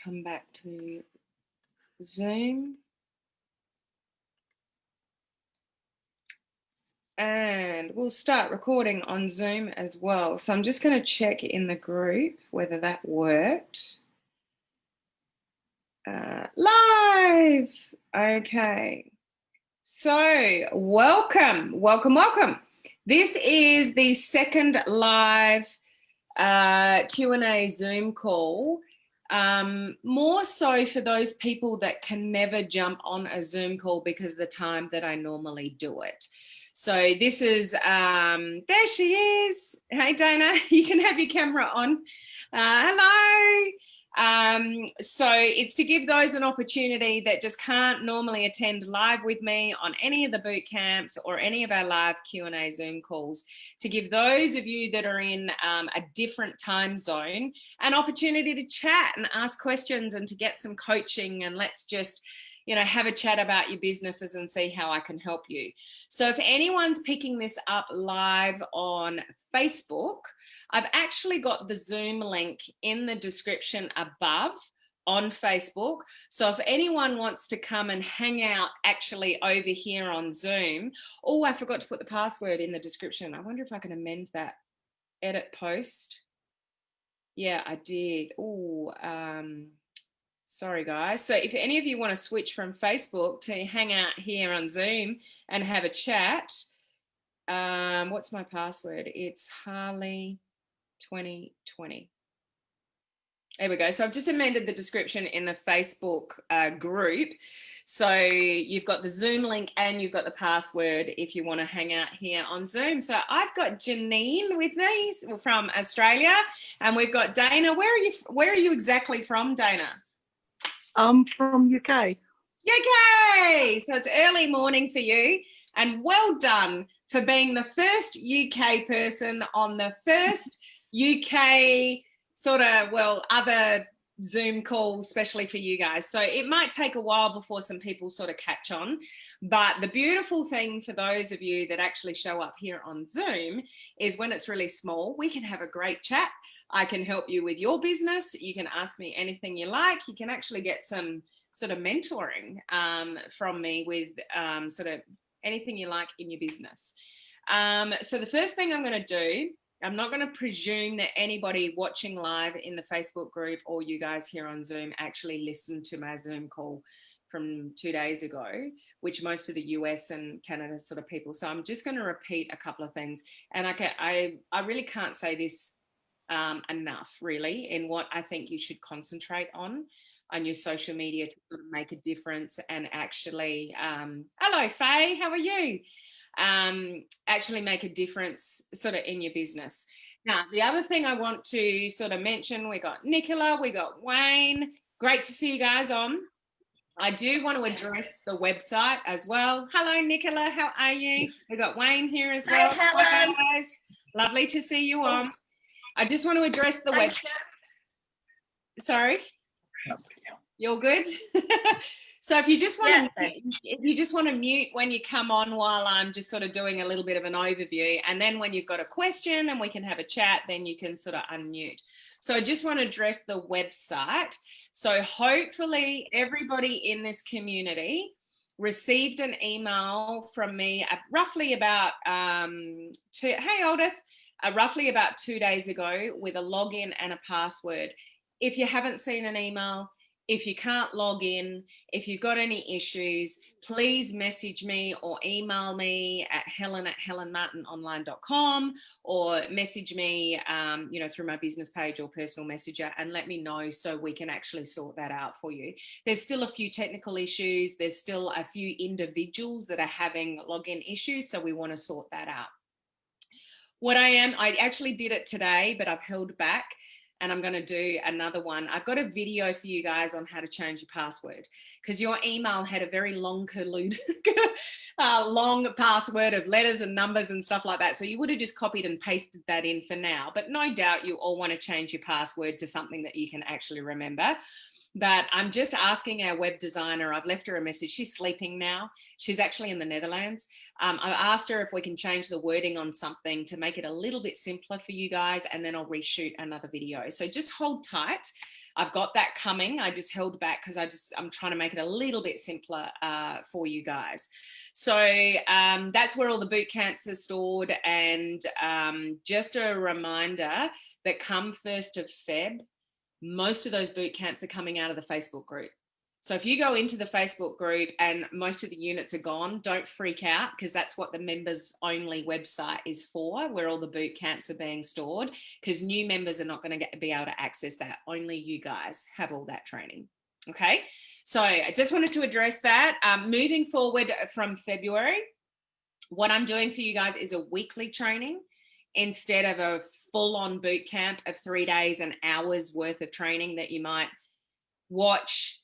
come back to Zoom. And we'll start recording on Zoom as well. So I'm just going to check in the group whether that worked. Live. Okay. So welcome. This is the second live Q&A Zoom call. More so for those people that can never jump on a Zoom call because of the time that I normally do it. So this is, there she is. Hey, Dana, you can have your camera on. Hello. So it's to give those an opportunity that just can't normally attend live with me on any of the boot camps or any of our live Q&A Zoom calls, to give those of you that are in a different time zone an opportunity to chat and ask questions and to get some coaching, and let's just, you know, have a chat about your businesses and see how I can help you. So if anyone's picking this up live on Facebook, I've actually got the Zoom link in the description above on Facebook. So if anyone wants to come and hang out actually over here on Zoom, oh, I forgot to put the password in the description. I wonder if I can amend that. Edit post. Yeah, I did. Oh, sorry guys. So if any of you want to switch from Facebook to hang out here on Zoom and have a chat, what's my password? It's Harley 2020. There we go. So I've just amended the description in the Facebook group. So you've got the Zoom link and you've got the password if you want to hang out here on Zoom. So I've got Janine with me from Australia, and we've got Dana. Where are you exactly from, Dana? I'm from UK. UK! So it's early morning for you, and well done for being the first UK person on the first UK sort of, well, other Zoom call, especially for you guys. So it might take a while before some people sort of catch on, but the beautiful thing for those of you that actually show up here on Zoom is when it's really small, we can have a great chat. I can help you with your business. You can ask me anything you like. You can actually get some sort of mentoring from me with sort of anything you like in your business. So the first thing I'm going to do, I'm not going to presume that anybody watching live in the Facebook group or you guys here on Zoom actually listened to my Zoom call from 2 days ago, which most of the US and Canada sort of people. So I'm just going to repeat a couple of things. And I really can't say this enough, really, in what I think you should concentrate on your social media to sort of make a difference and actually, hello, Faye, how are you? Actually make a difference sort of in your business. Now, the other thing I want to sort of mention, we got Nicola, we got Wayne. Great to see you guys on. I do want to address the website as well. Hello, Nicola, how are you? We got Wayne here as well. Hi, guys. Lovely to see you on. I just want to address the website. Sorry? You're good? So if you just want to mute when you come on while I'm just sort of doing a little bit of an overview, and then when you've got a question and we can have a chat, then you can sort of unmute. So I just want to address the website. So hopefully everybody in this community received an email from me roughly about roughly about 2 days ago with a login and a password. If you haven't seen an email, if you can't log in, if you've got any issues, please message me or email me at helen@helenmartinonline.com, or message me, you know, through my business page or personal messenger, and let me know so we can actually sort that out for you. There's still a few technical issues. There's still a few individuals that are having login issues, so we want to sort that out. I actually did it today, but I've held back. And I'm going to do another one. I've got a video for you guys on how to change your password, because your email had a very long long password of letters and numbers and stuff like that. So you would have just copied and pasted that in for now. But no doubt you all want to change your password to something that you can actually remember. But I'm just asking our web designer, I've left her a message. She's sleeping now. She's actually in the Netherlands. I've asked her if we can change the wording on something to make it a little bit simpler for you guys, and then I'll reshoot another video. So just hold tight. I've got that coming. I just held back because I'm trying to make it a little bit simpler for you guys. So that's where all the boot camps are stored. And just a reminder that come 1st of Feb, most of those boot camps are coming out of the Facebook group. So if you go into the Facebook group and most of the units are gone, don't freak out, because that's what the members only website is for, where all the boot camps are being stored, because new members are not going to be able to access that. Only you guys have all that training. Okay, so I just wanted to address that. Moving forward from February, what I'm doing for you guys is a weekly training instead of a full-on boot camp of 3 days and hours worth of training that you might watch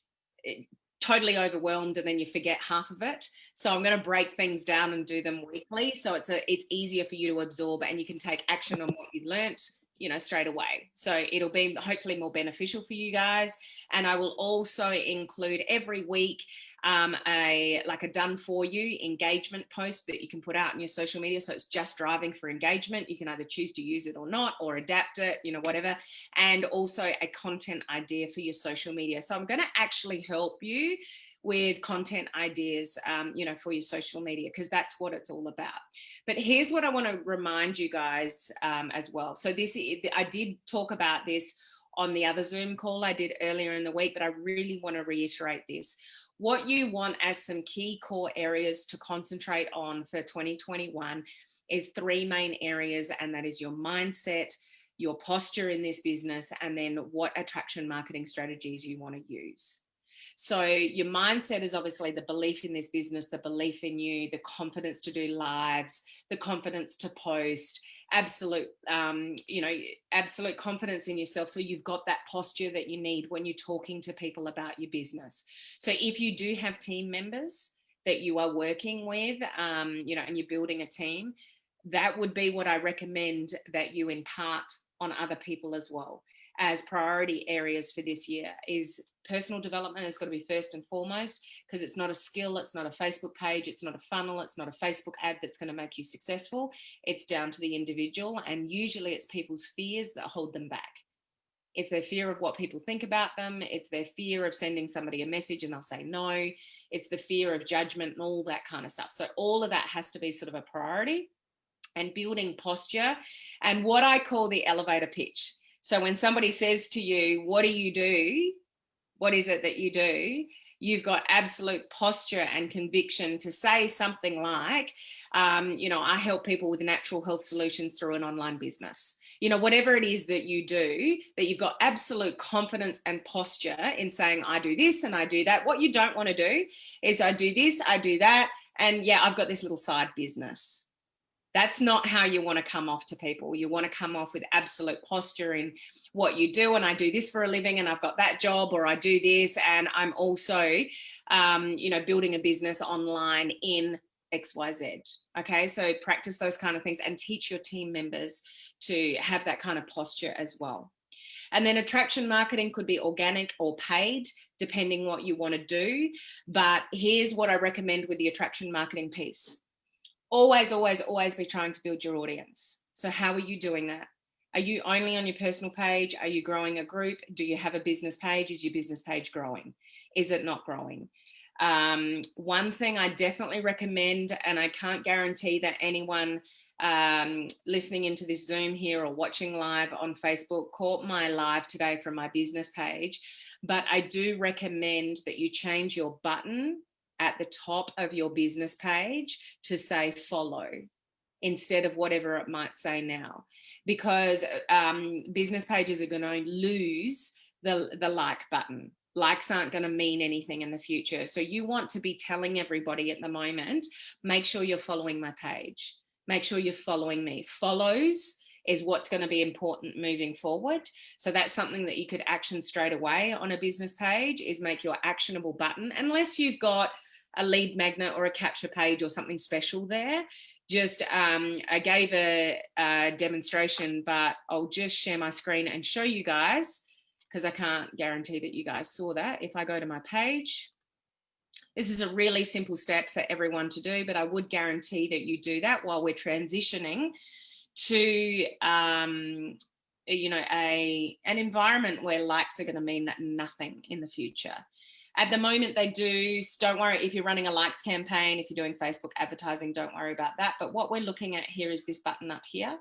totally overwhelmed and then you forget half of it. So I'm going to break things down and do them weekly, so it's easier for you to absorb and you can take action on what you've learnt, you know, straight away. So it'll be hopefully more beneficial for you guys. And I will also include every week a done for you engagement post that you can put out in your social media. So it's just driving for engagement. You can either choose to use it or not, or adapt it, you know, whatever. And also a content idea for your social media. So I'm going to actually help you with content ideas, you know, for your social media, because that's what it's all about. But here's what I want to remind you guys as well. So I did talk about this on the other Zoom call I did earlier in the week, but I really want to reiterate this. What you want as some key core areas to concentrate on for 2021 is 3 main areas, and that is your mindset, your posture in this business, and then what attraction marketing strategies you want to use. So your mindset is obviously the belief in this business, the belief in you, the confidence to do lives, the confidence to post, absolute, absolute confidence in yourself. So you've got that posture that you need when you're talking to people about your business. So if you do have team members that you are working with, and you're building a team, that would be what I recommend that you impart on other people as well as priority areas for this year. Is personal development has got to be first and foremost, because it's not a skill, it's not a Facebook page, it's not a funnel, it's not a Facebook ad that's going to make you successful. It's down to the individual, and usually it's people's fears that hold them back. It's their fear of what people think about them. It's their fear of sending somebody a message and they'll say no. It's the fear of judgment and all that kind of stuff. So all of that has to be sort of a priority, and building posture and what I call the elevator pitch. So when somebody says to you, what do you do? What is it that you do? You've got absolute posture and conviction to say something like, I help people with natural health solutions through an online business. Whatever it is that you do, that you've got absolute confidence and posture in saying, I do this and I do that. What you don't want to do is I do this, I do that. And yeah, I've got this little side business. That's not how you want to come off to people. You want to come off with absolute posture in what you do. And I do this for a living and I've got that job, or I do this. And I'm also, building a business online in XYZ. Okay. So practice those kind of things and teach your team members to have that kind of posture as well. And then attraction marketing could be organic or paid, depending what you want to do. But here's what I recommend with the attraction marketing piece. Always, always, always be trying to build your audience. So how are you doing that? Are you only on your personal page? Are you growing a group? Do you have a business page? Is your business page growing? Is it not growing? One thing I definitely recommend, and I can't guarantee that anyone listening into this Zoom here or watching live on Facebook caught my live today from my business page, but I do recommend that you change your button at the top of your business page to say follow instead of whatever it might say now, because business pages are going to lose the like button. Likes aren't going to mean anything in the future. So you want to be telling everybody at the moment, make sure you're following my page. Make sure you're following me. Follows is what's going to be important moving forward. So that's something that you could action straight away on a business page, is make your actionable button, unless you've got a lead magnet or a capture page or something special there. Just I gave a demonstration, but I'll just share my screen and show you guys, because I can't guarantee that you guys saw that. If I go to my page, this is a really simple step for everyone to do, but I would guarantee that you do that while we're transitioning to an environment where likes are going to mean nothing in the future. At the moment they do. Don't worry if you're running a likes campaign, if you're doing Facebook advertising, don't worry about that. But what we're looking at here is this button up here.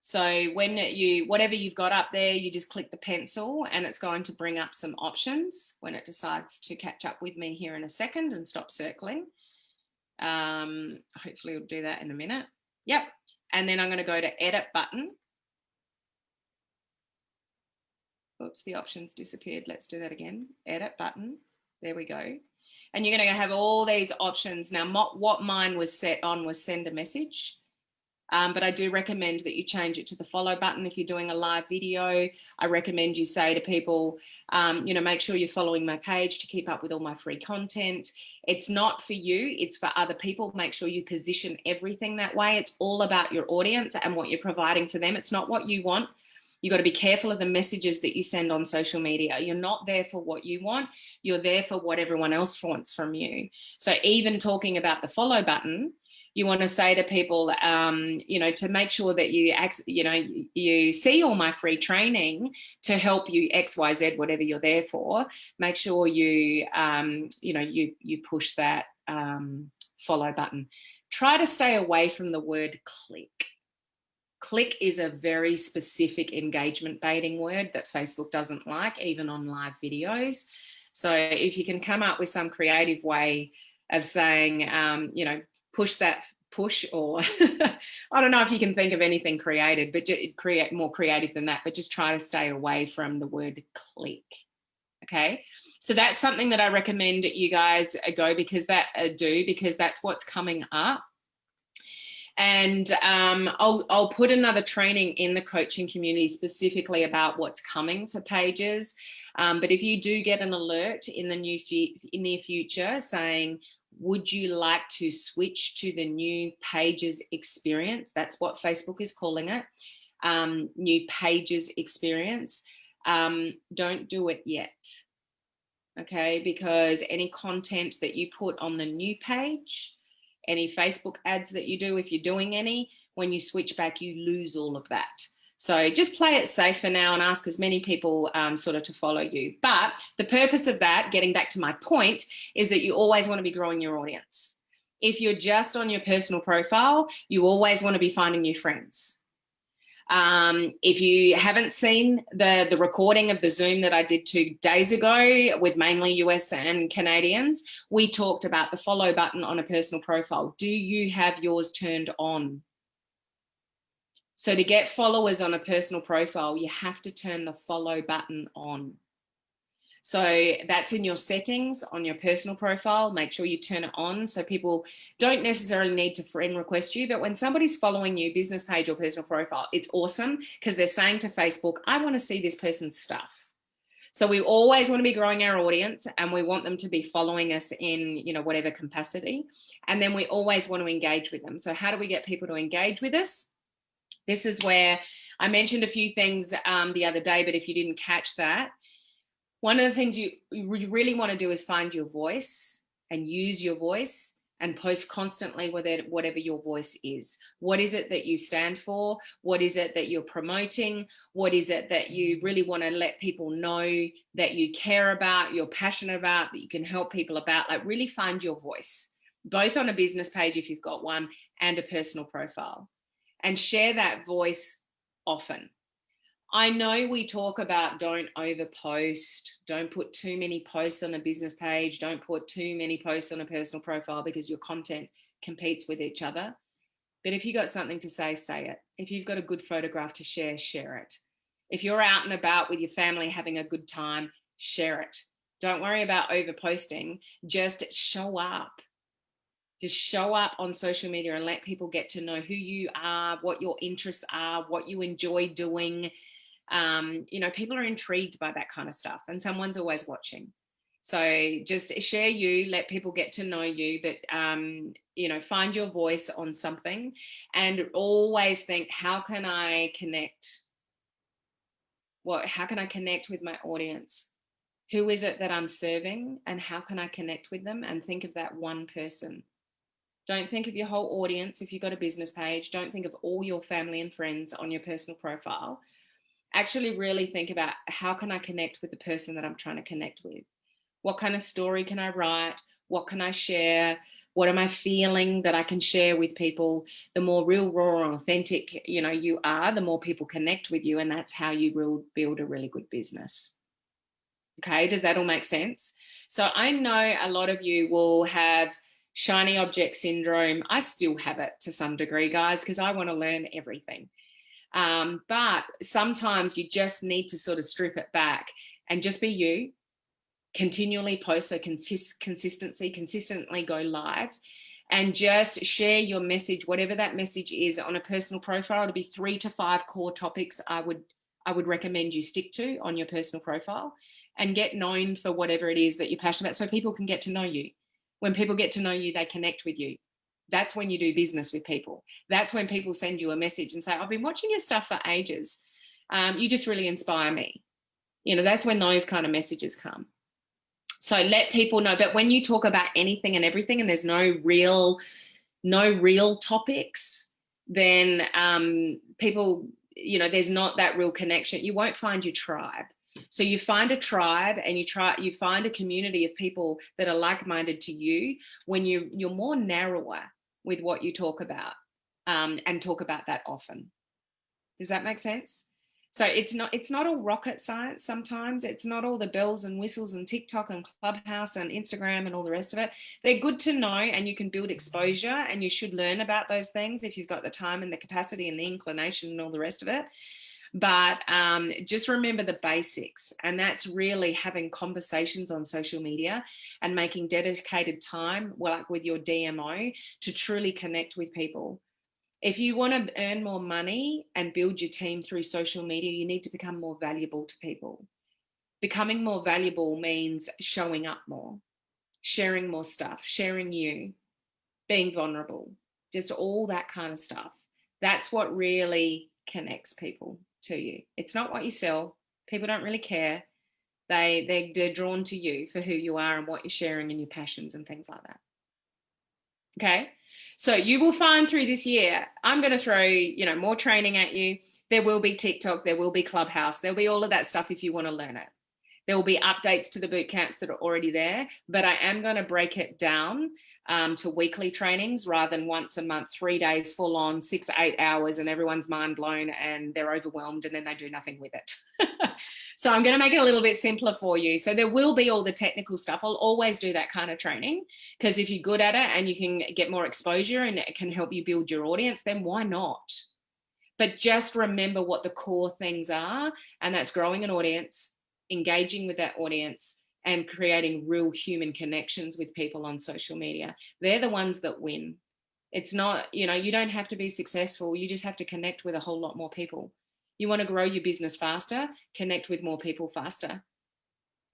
So when whatever you've got up there, you just click the pencil and it's going to bring up some options when it decides to catch up with me here in a second and stop circling. Hopefully it'll do that in a minute. Yep. And then I'm going to go to edit button. Oops, the options disappeared. Let's do that again. Edit button. There we go. And you're going to have all these options. Now, what mine was set on was send a message. But I do recommend that you change it to the follow button. If you're doing a live video, I recommend you say to people, make sure you're following my page to keep up with all my free content. It's not for you, it's for other people. Make sure you position everything that way. It's all about your audience and what you're providing for them. It's not what you want. You've got to be careful of the messages that you send on social media. You're not there for what you want. You're there for what everyone else wants from you. So even talking about the follow button, you want to say to people, to make sure that you see all my free training to help you X, Y, Z, whatever you're there for. Make sure you push that follow button. Try to stay away from the word click. Click is a very specific engagement baiting word that Facebook doesn't like, even on live videos. So if you can come up with some creative way of saying, push, or I don't know if you can think of anything creative, but create more creative than that, but just try to stay away from the word click. Okay, so that's something that I recommend you guys do because that's what's coming up. And I'll put another training in the coaching community specifically about what's coming for pages. But if you do get an alert in the near future saying, would you like to switch to the new pages experience? That's what Facebook is calling it, new pages experience. Don't do it yet. Okay, because any content that you put on the new page, any Facebook ads that you do, if you're doing any, when you switch back, you lose all of that. So just play it safe for now and ask as many people to follow you. But the purpose of that, getting back to my point, is that you always want to be growing your audience. If you're just on your personal profile, you always want to be finding new friends. If you haven't seen the recording of the Zoom that I did 2 days ago with mainly US and Canadians, we talked about the follow button on a personal profile. Do you have yours turned on? So to get followers on a personal profile, you have to turn the follow button on. So that's in your settings on your personal profile. Make sure you turn it on so people don't necessarily need to friend request you. But when somebody's following you, business page or personal profile, it's awesome because they're saying to Facebook, I want to see this person's stuff. So we always want to be growing our audience and we want them to be following us in, whatever capacity. And then we always want to engage with them. So how do we get people to engage with us? This is where I mentioned a few things the other day, but if you didn't catch that, one of the things you really want to do is find your voice and use your voice and post constantly with it, whatever your voice is. What is it that you stand for? What is it that you're promoting? What is it that you really want to let people know that you care about, you're passionate about, that you can help people about? Like really find your voice, both on a business page if you've got one and a personal profile, and share that voice often. I know we talk about don't overpost, don't put too many posts on a business page, don't put too many posts on a personal profile because your content competes with each other. But if you've got something to say, say it. If you've got a good photograph to share, share it. If you're out and about with your family having a good time, share it. Don't worry about overposting, just show up. Just show up on social media and let people get to know who you are, what your interests are, what you enjoy doing. People are intrigued by that kind of stuff and someone's always watching. So just share you, let people get to know you, but, find your voice on something and always think, how can I connect? How can I connect with my audience? Who is it that I'm serving and how can I connect with them? And think of that one person. Don't think of your whole audience. If you've got a business page, don't think of all your family and friends on your personal profile. Actually really think about, how can I connect with the person that I'm trying to connect with? What kind of story can I write? What can I share? What am I feeling that I can share with people? The more real, raw, and authentic, you are, the more people connect with you. And that's how you build a really good business. Okay, does that all make sense? So I know a lot of you will have shiny object syndrome. I still have it to some degree, guys, because I want to learn everything. But sometimes you just need to sort of strip it back and just be you, continually post, so consistently go live, and just share your message, whatever that message is, on a personal profile. It'll be 3 to 5 core topics I would recommend you stick to on your personal profile, and get known for whatever it is that you're passionate about, so people can get to know you. When people get to know you, they connect with you. That's when you do business with people. That's when people send you a message and say, I've been watching your stuff for ages. You just really inspire me. That's when those kind of messages come. So let people know. But when you talk about anything and everything, and there's no real topics, then people, there's not that real connection. You won't find your tribe. So you find a tribe, and you find a community of people that are like-minded to you when you're more narrower with what you talk about, and talk about that often. Does that make sense? So it's not all rocket science. Sometimes it's not all the bells and whistles and TikTok and Clubhouse and Instagram and all the rest of it. They're good to know, and you can build exposure, and you should learn about those things if you've got the time and the capacity and the inclination and all the rest of it. But just remember the basics, and that's really having conversations on social media and making dedicated time, like with your DMO, to truly connect with people. If you want to earn more money and build your team through social media, you need to become more valuable to people. Becoming more valuable means showing up more, sharing more stuff, sharing you, being vulnerable, just all that kind of stuff. That's what really connects people to you. It's not what you sell. People don't really care. They're drawn to you for who you are and what you're sharing and your passions and things like that. Okay, so you will find through this year, I'm going to throw, more training at you. There will be TikTok, there will be Clubhouse, there'll be all of that stuff if you want to learn it. There will be updates to the boot camps that are already there, but I am going to break it down to weekly trainings rather than once a month, 3 days full on, 6-8 hours, and everyone's mind blown and they're overwhelmed and then they do nothing with it. So I'm going to make it a little bit simpler for you. So there will be all the technical stuff. I'll always do that kind of training, because if you're good at it and you can get more exposure and it can help you build your audience, then why not? But just remember what the core things are, and that's growing an audience, engaging with that audience, and creating real human connections with people on social media. They're the ones that win. It's not, you don't have to be successful. You just have to connect with a whole lot more people. You want to grow your business faster, connect with more people faster.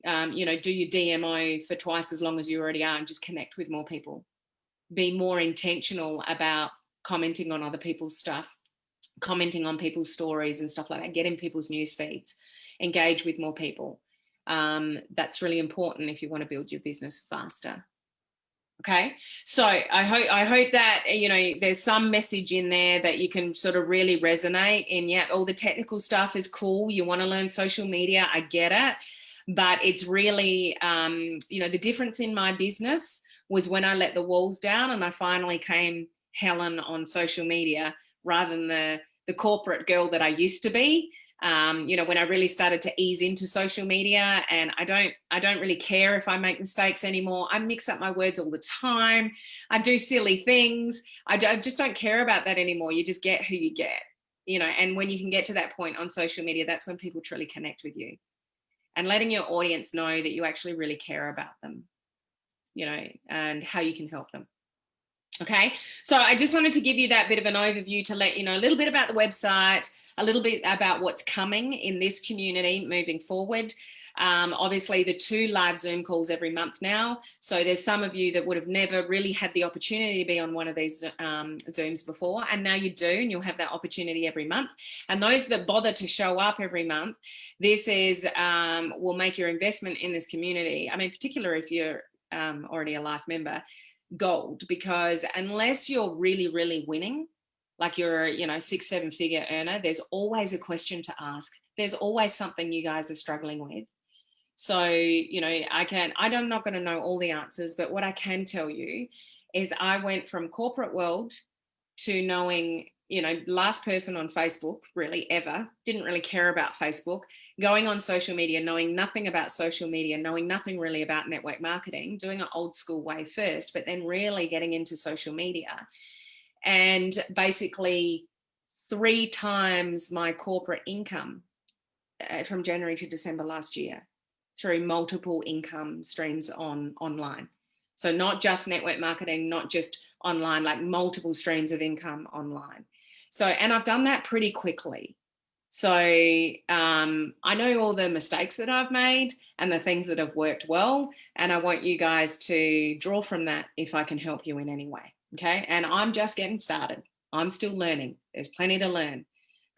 Do your DMO for twice as long as you already are and just connect with more people. Be more intentional about commenting on other people's stuff, commenting on people's stories and stuff like that, get in people's news feeds, engage with more people. That's really important if you want to build your business faster. Okay, so I hope that there's some message in there that you can sort of really resonate in. Yeah, all the technical stuff is cool. You want to learn social media, I get it, but it's really the difference in my business was when I let the walls down and I finally came Helen on social media rather than the corporate girl that I used to be. When I really started to ease into social media, and I don't really care if I make mistakes anymore. I mix up my words all the time. I do silly things. I just don't care about that anymore. You just get who you get, and when you can get to that point on social media, that's when people truly connect with you, and letting your audience know that you actually really care about them, and how you can help them. Okay, so I just wanted to give you that bit of an overview to let you know a little bit about the website, a little bit about what's coming in this community moving forward. Obviously, the 2 live Zoom calls every month now. So there's some of you that would have never really had the opportunity to be on one of these Zooms before, and now you do, and you'll have that opportunity every month. And those that bother to show up every month, this is will make your investment in this community. I mean, particularly if you're already a life member, gold, because unless you're really, really winning, like you're a, 6-7 figure earner, there's always a question to ask. There's always something you guys are struggling with. So, I'm not going to know all the answers, but what I can tell you is I went from corporate world to knowing, last person on Facebook really ever, didn't really care about Facebook, going on social media, knowing nothing about social media, knowing nothing really about network marketing, doing an old school way first, but then really getting into social media. And basically 3 times my corporate income from January to December last year through multiple income streams online. So not just network marketing, not just online, like multiple streams of income online. So, and I've done that pretty quickly. So I know all the mistakes that I've made and the things that have worked well. And I want you guys to draw from that if I can help you in any way. Okay. And I'm just getting started. I'm still learning. There's plenty to learn.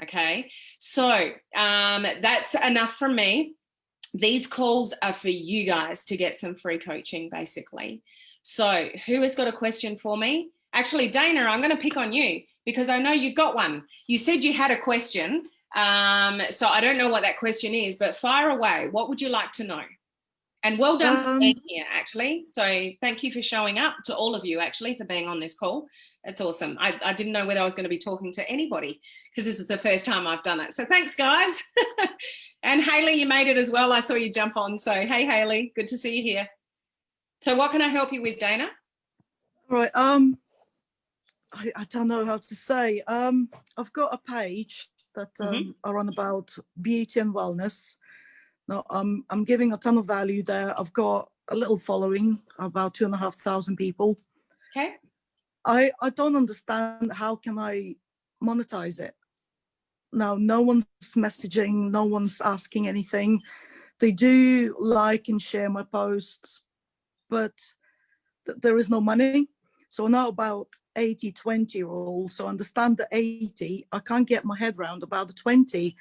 Okay. So that's enough from me. These calls are for you guys to get some free coaching, basically. So who has got a question for me? Actually, Dana, I'm going to pick on you because I know you've got one. You said you had a question. So I don't know what that question is, but fire away. What would you like to know? And well done for being here, actually. So thank you for showing up, to all of you, actually, for being on this call. That's awesome. I didn't know whether I was going to be talking to anybody because this is the first time I've done it. So thanks, guys. And Hayley, you made it as well. I saw you jump on. So hey, Hayley, good to see you here. So what can I help you with, Dana? All right. I don't know how to say. I've got a page that I run about beauty and wellness. Now, I'm giving a ton of value there. I've got a little following, about 2,500 people. Okay. I don't understand how can I monetize it. Now, no one's messaging, no one's asking anything. They do like and share my posts, but there is no money. So now about 80-20 rule. So understand the 80, I can't get my head around. About the 20,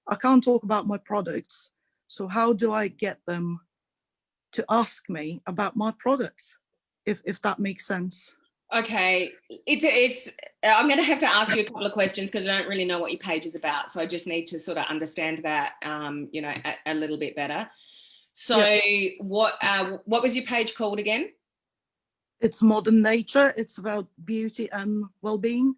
I can't talk about my products. So how do I get them to ask me about my products, if that makes sense? Okay, it's I'm going to have to ask you a couple of questions because I don't really know what your page is about. So I just need to sort of understand that, a little bit better. So yeah. What was your page called again? It's Modern Nature. It's about beauty and well-being.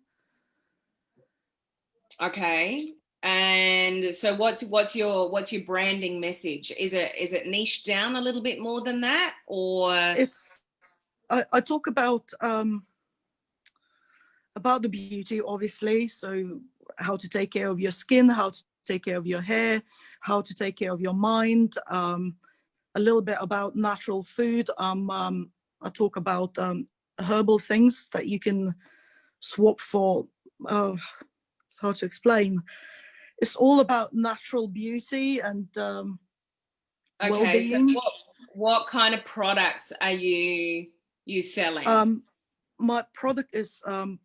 Okay. And so what's your branding message? Is it niched down a little bit more than that, or it's I talk about the beauty, obviously. So how to take care of your skin, how to take care of your hair, how to take care of your mind, a little bit about natural food. I talk about herbal things that you can swap for. It's hard to explain. It's all about natural beauty and well-being. So what kind of products are you selling? My product is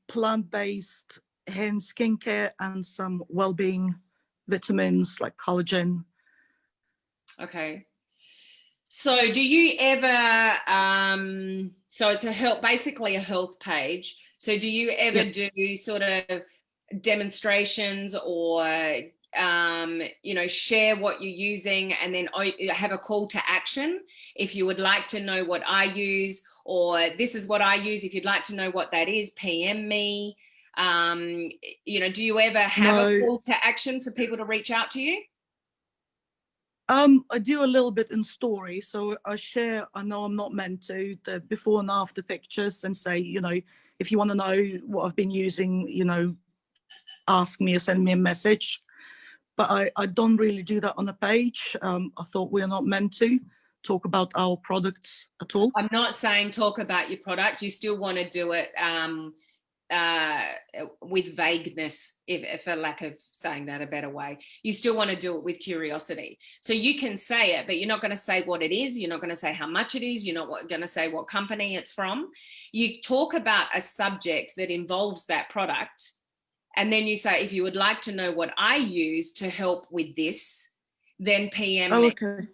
plant-based hair and skincare and some well-being vitamins like collagen. Okay. So do you ever, so it's basically a health page. So do you ever do sort of demonstrations or, share what you're using and then have a call to action? If you would like to know what I use, or this is what I use, if you'd like to know what that is, PM me. Do you ever have a call to action for people to reach out to you? I do a little bit in story. So I share, I know I'm not meant to, the before and after pictures and say, if you want to know what I've been using, ask me or send me a message. But I don't really do that on a page. I thought we're not meant to talk about our products at all. I'm not saying talk about your product. You still want to do it with vagueness, if for lack of saying that a better way. You still want to do it with curiosity. So you can say it, but you're not going to say what it is. You're not going to say how much it is. You're not going to say what company it's from. You talk about a subject that involves that product. And then you say, if you would like to know what I use to help with this, then PM me. Okay.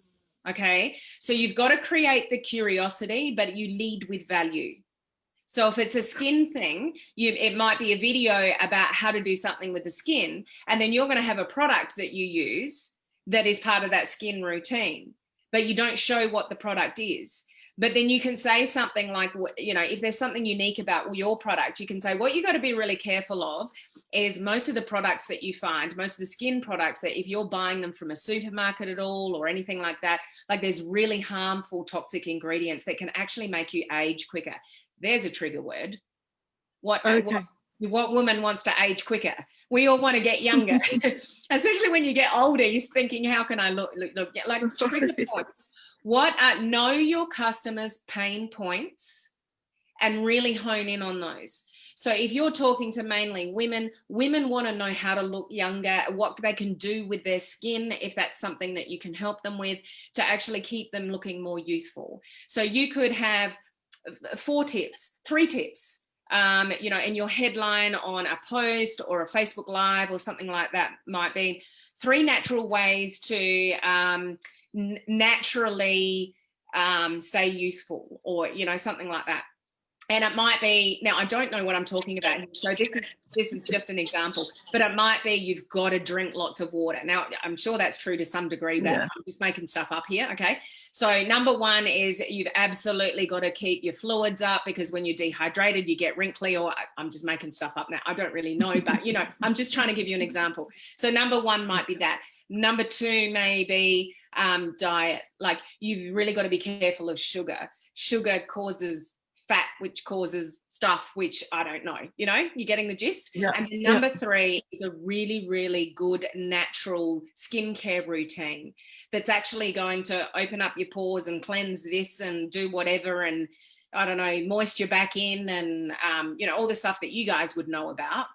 Okay. So you've got to create the curiosity, but you lead with value. So if it's a skin thing, it might be a video about how to do something with the skin, and then you're going to have a product that you use that is part of that skin routine, but you don't show what the product is. But then you can say something like, you know, if there's something unique about your product, you can say what you got to be really careful of is most of the products that you find, most of the skin products, that if you're buying them from a supermarket at all or anything like that, like there's really harmful toxic ingredients that can actually make you age quicker. There's a trigger word. What woman wants to age quicker? We all want to get younger, especially when you get older. You're thinking, how can I look like trigger points? Know your customers' pain points and really hone in on those. So if you're talking to mainly women want to know how to look younger, what they can do with their skin, if that's something that you can help them with to actually keep them looking more youthful. So you could have 3 tips, you know, in your headline on a post or a Facebook Live or something like that might be 3 natural ways to naturally stay youthful, or, you know, something like that. And it might be, now I don't know what I'm talking about, so this is just an example, but it might be you've got to drink lots of water. Now, I'm sure that's true to some degree, but I'm just making stuff up here, okay? So number 1 is you've absolutely got to keep your fluids up, because when you're dehydrated, you get wrinkly, or I'm just making stuff up now. I don't really know, but, you know, I'm just trying to give you an example. So number 1 might be that. Number 2 may be diet. Like, you've really got to be careful of sugar. Sugar causes fat, which causes stuff which I don't know, you know, you're getting the gist. And then number 3 is a really, really good natural skincare routine that's actually going to open up your pores and cleanse this and do whatever, and I don't know, moisture back in, and you know, all the stuff that you guys would know about.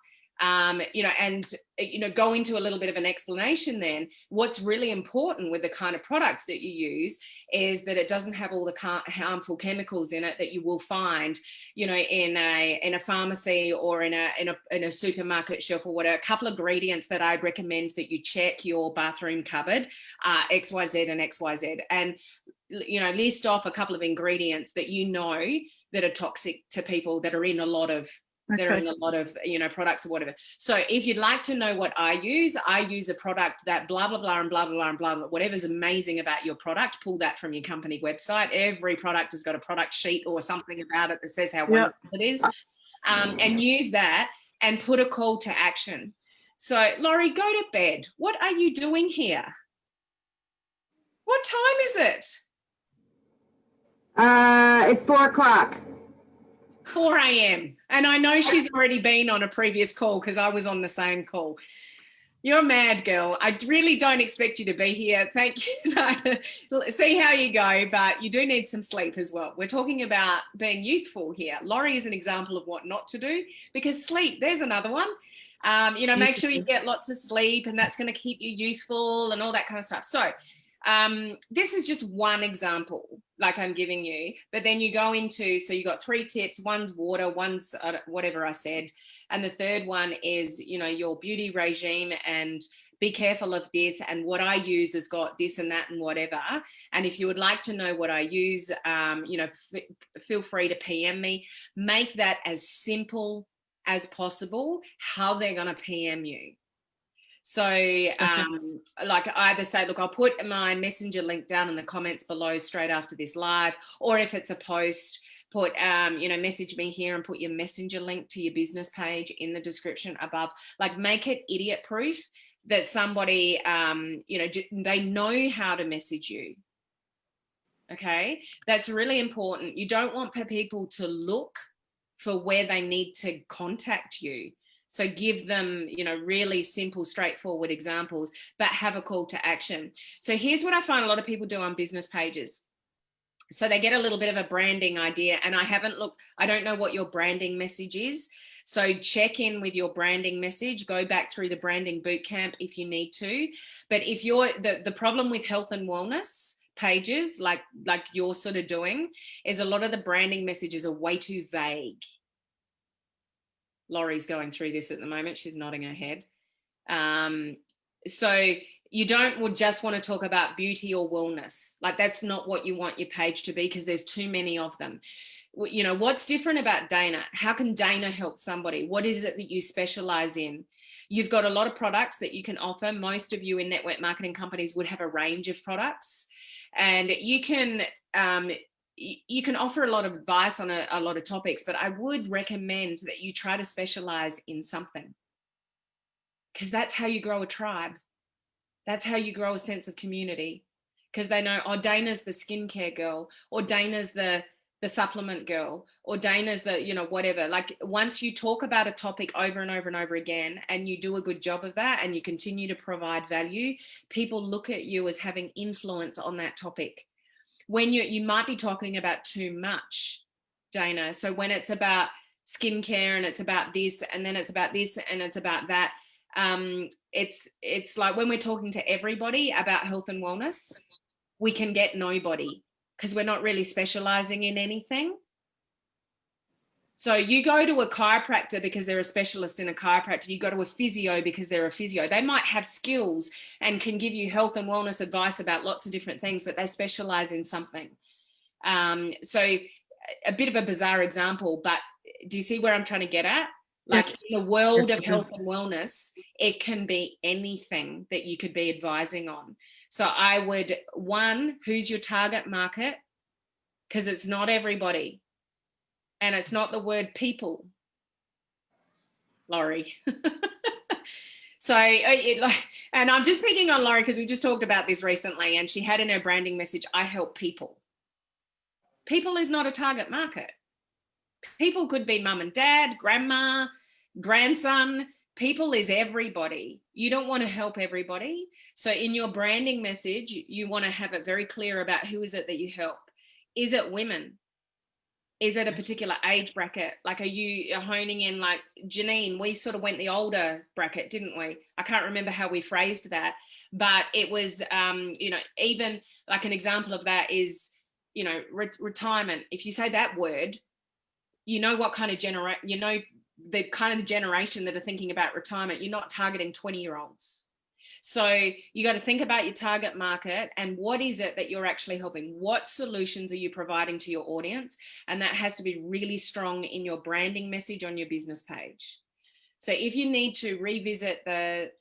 You know, and, you know, go into a little bit of an explanation then. What's really important with the kind of products that you use is that it doesn't have all the harmful chemicals in it that you will find, you know, in a pharmacy or in a supermarket shelf or whatever. A couple of ingredients that I'd recommend that you check your bathroom cupboard are XYZ and XYZ, and, you know, list off a couple of ingredients that you know that are toxic to people that are in a lot of you know, products or whatever. So if you'd like to know what I use a product that blah blah blah and blah blah blah and blah blah, whatever's amazing about your product, pull that from your company website. Every product has got a product sheet or something about it that says how wonderful it is, and use that and put a call to action. So Laurie, go to bed. What are you doing here? What time is it? It's 4 o'clock. 4 a.m. And I know she's already been on a previous call because I was on the same call. You're a mad girl. I really don't expect you to be here. Thank you. See how you go, but you do need some sleep as well. We're talking about being youthful here. Laurie is an example of what not to do, because sleep, there's another one. You know, make sure you get lots of sleep, and that's going to keep you youthful and all that kind of stuff. So this is just one example like I'm giving you, but then you go into, so you got 3 tips. One's water, one's whatever I said, and the third one is, you know, your beauty regime, and be careful of this, and what I use has got this and that and whatever. And if you would like to know what I use, you know, feel free to PM me. Make that as simple as possible how they're going to PM you. So like I either say, look, I'll put my messenger link down in the comments below straight after this live, or if it's a post, put, you know, message me here and put your messenger link to your business page in the description above. Like, make it idiot proof that somebody, you know, they know how to message you. Okay, that's really important. You don't want people to look for where they need to contact you. So give them, you know, really simple, straightforward examples, but have a call to action. So here's what I find a lot of people do on business pages. So they get a little bit of a branding idea, and I don't know what your branding message is. So check in with your branding message, go back through the branding bootcamp if you need to. But if you're, the problem with health and wellness pages, like you're sort of doing, is a lot of the branding messages are way too vague. Laurie's going through this at the moment. She's nodding her head. So you don't just want to talk about beauty or wellness. Like, that's not what you want your page to be, because there's too many of them. You know, what's different about Dana? How can Dana help somebody? What is it that you specialize in? You've got a lot of products that you can offer. Most of you in network marketing companies would have a range of products, and you can offer a lot of advice on a lot of topics, but I would recommend that you try to specialize in something, because that's how you grow a tribe. That's how you grow a sense of community, because they know, oh, Dana's the skincare girl, or Dana's the supplement girl, or Dana's the, you know, whatever. Like, once you talk about a topic over and over and over again, and you do a good job of that, and you continue to provide value, people look at you as having influence on that topic. When you might be talking about too much, Dana. So when it's about skincare, and it's about this, and then it's about this, and it's about that, it's like when we're talking to everybody about health and wellness, we can get nobody, because we're not really specializing in anything. So you go to a chiropractor because they're a specialist in a chiropractor. You go to a physio because they're a physio. They might have skills and can give you health and wellness advice about lots of different things, but they specialize in something. So a bit of a bizarre example, but do you see where I'm trying to get at? Like, in the world of health and wellness, it can be anything that you could be advising on. So I would, one, who's your target market? Because it's not everybody. And it's not the word people, Laurie. So, and I'm just picking on Laurie because we just talked about this recently, and she had in her branding message, I help people. People is not a target market. People could be mum and dad, grandma, grandson. People is everybody. You don't want to help everybody. So in your branding message, you want to have it very clear about who is it that you help. Is it women? Is it a particular age bracket? Like, are you honing in, like Janine, we sort of went the older bracket, didn't we? I can't remember how we phrased that, but it was, you know, even like an example of that is, you know, retirement. If you say that word, you know what kind of you know, the kind of generation that are thinking about retirement. You're not targeting 20-year-olds. So you got to think about your target market and what is it that you're actually helping? What solutions are you providing to your audience? And that has to be really strong in your branding message on your business page. So if you need to revisit the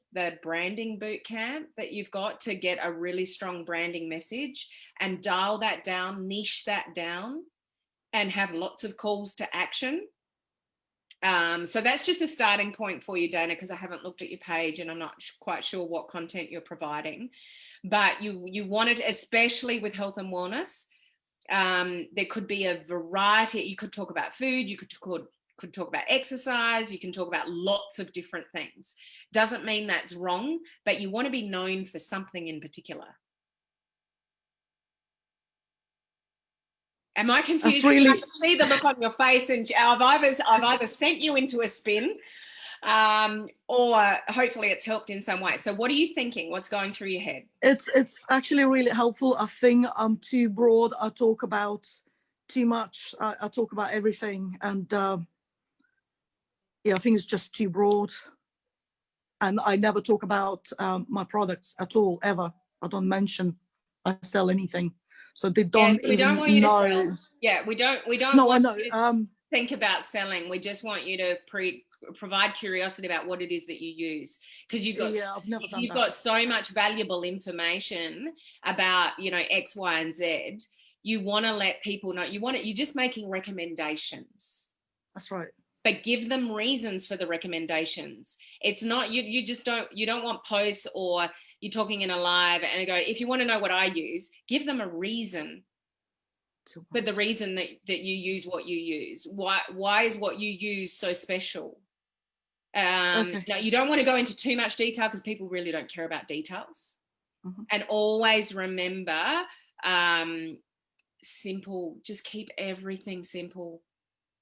branding boot camp that you've got to get a really strong branding message and dial that down, niche that down, and have lots of calls to action. So that's just a starting point for you, Dana, because I haven't looked at your page and I'm not quite sure what content you're providing. But you wanted, especially with health and wellness, there could be a variety. You could talk about food, you could talk about exercise, you can talk about lots of different things. Doesn't mean that's wrong, but you want to be known for something in particular. Am I confused? Really... I can see the look on your face, and I've either sent you into a spin, or hopefully it's helped in some way. So what are you thinking? What's going through your head? It's actually really helpful. I think I'm too broad. I talk about too much. I talk about everything, and yeah, I think it's just too broad. And I never talk about my products at all, ever. I don't mention I sell anything. So they don't we even don't want you know. to sell. Yeah, we don't No, want I know. you to think about selling. We just want you to provide curiosity about what it is that you use, because you've got so much valuable information about, you know, X, Y, and Z. You want to let people know. You're just making recommendations. That's right. But give them reasons for the recommendations. It's not, you don't want posts or you're talking in a live and go, if you want to know what I use, give them a reason. But the reason that you use what you use. Why is what you use so special? Okay. Now, you don't want to go into too much detail because people really don't care about details. Mm-hmm. And always remember, simple, just keep everything simple.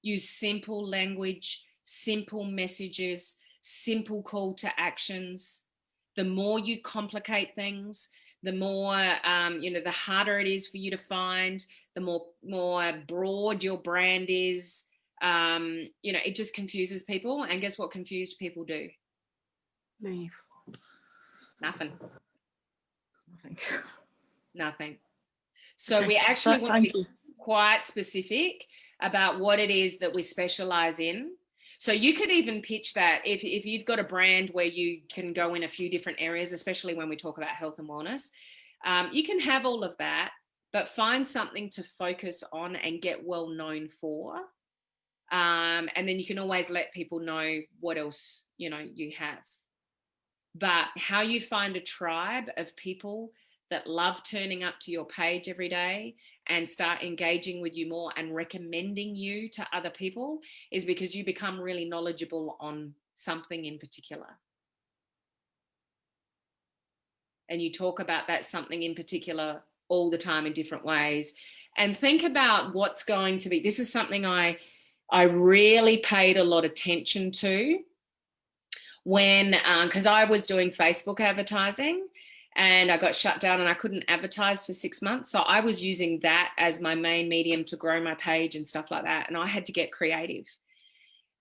Use simple language, simple messages, simple call to actions. The more you complicate things, the more, the harder it is for you to find, the more broad your brand is. It just confuses people. And guess what confused people do? Leave. Nothing. So okay. we actually want to be quite specific. about what it is that we specialize in. So you could even pitch that if you've got a brand where you can go in a few different areas, especially when we talk about health and wellness, you can have all of that, but find something to focus on and get well known for. And then you can always let people know what else, you have. But how you find a tribe of people that love turning up to your page every day and start engaging with you more and recommending you to other people is because you become really knowledgeable on something in particular. And you talk about that something in particular all the time in different ways. And think about what's going to be, this is something I really paid a lot of attention to when, because I was doing Facebook advertising and I got shut down and I couldn't advertise for 6 months. So I was using that as my main medium to grow my page and stuff like that. And I had to get creative.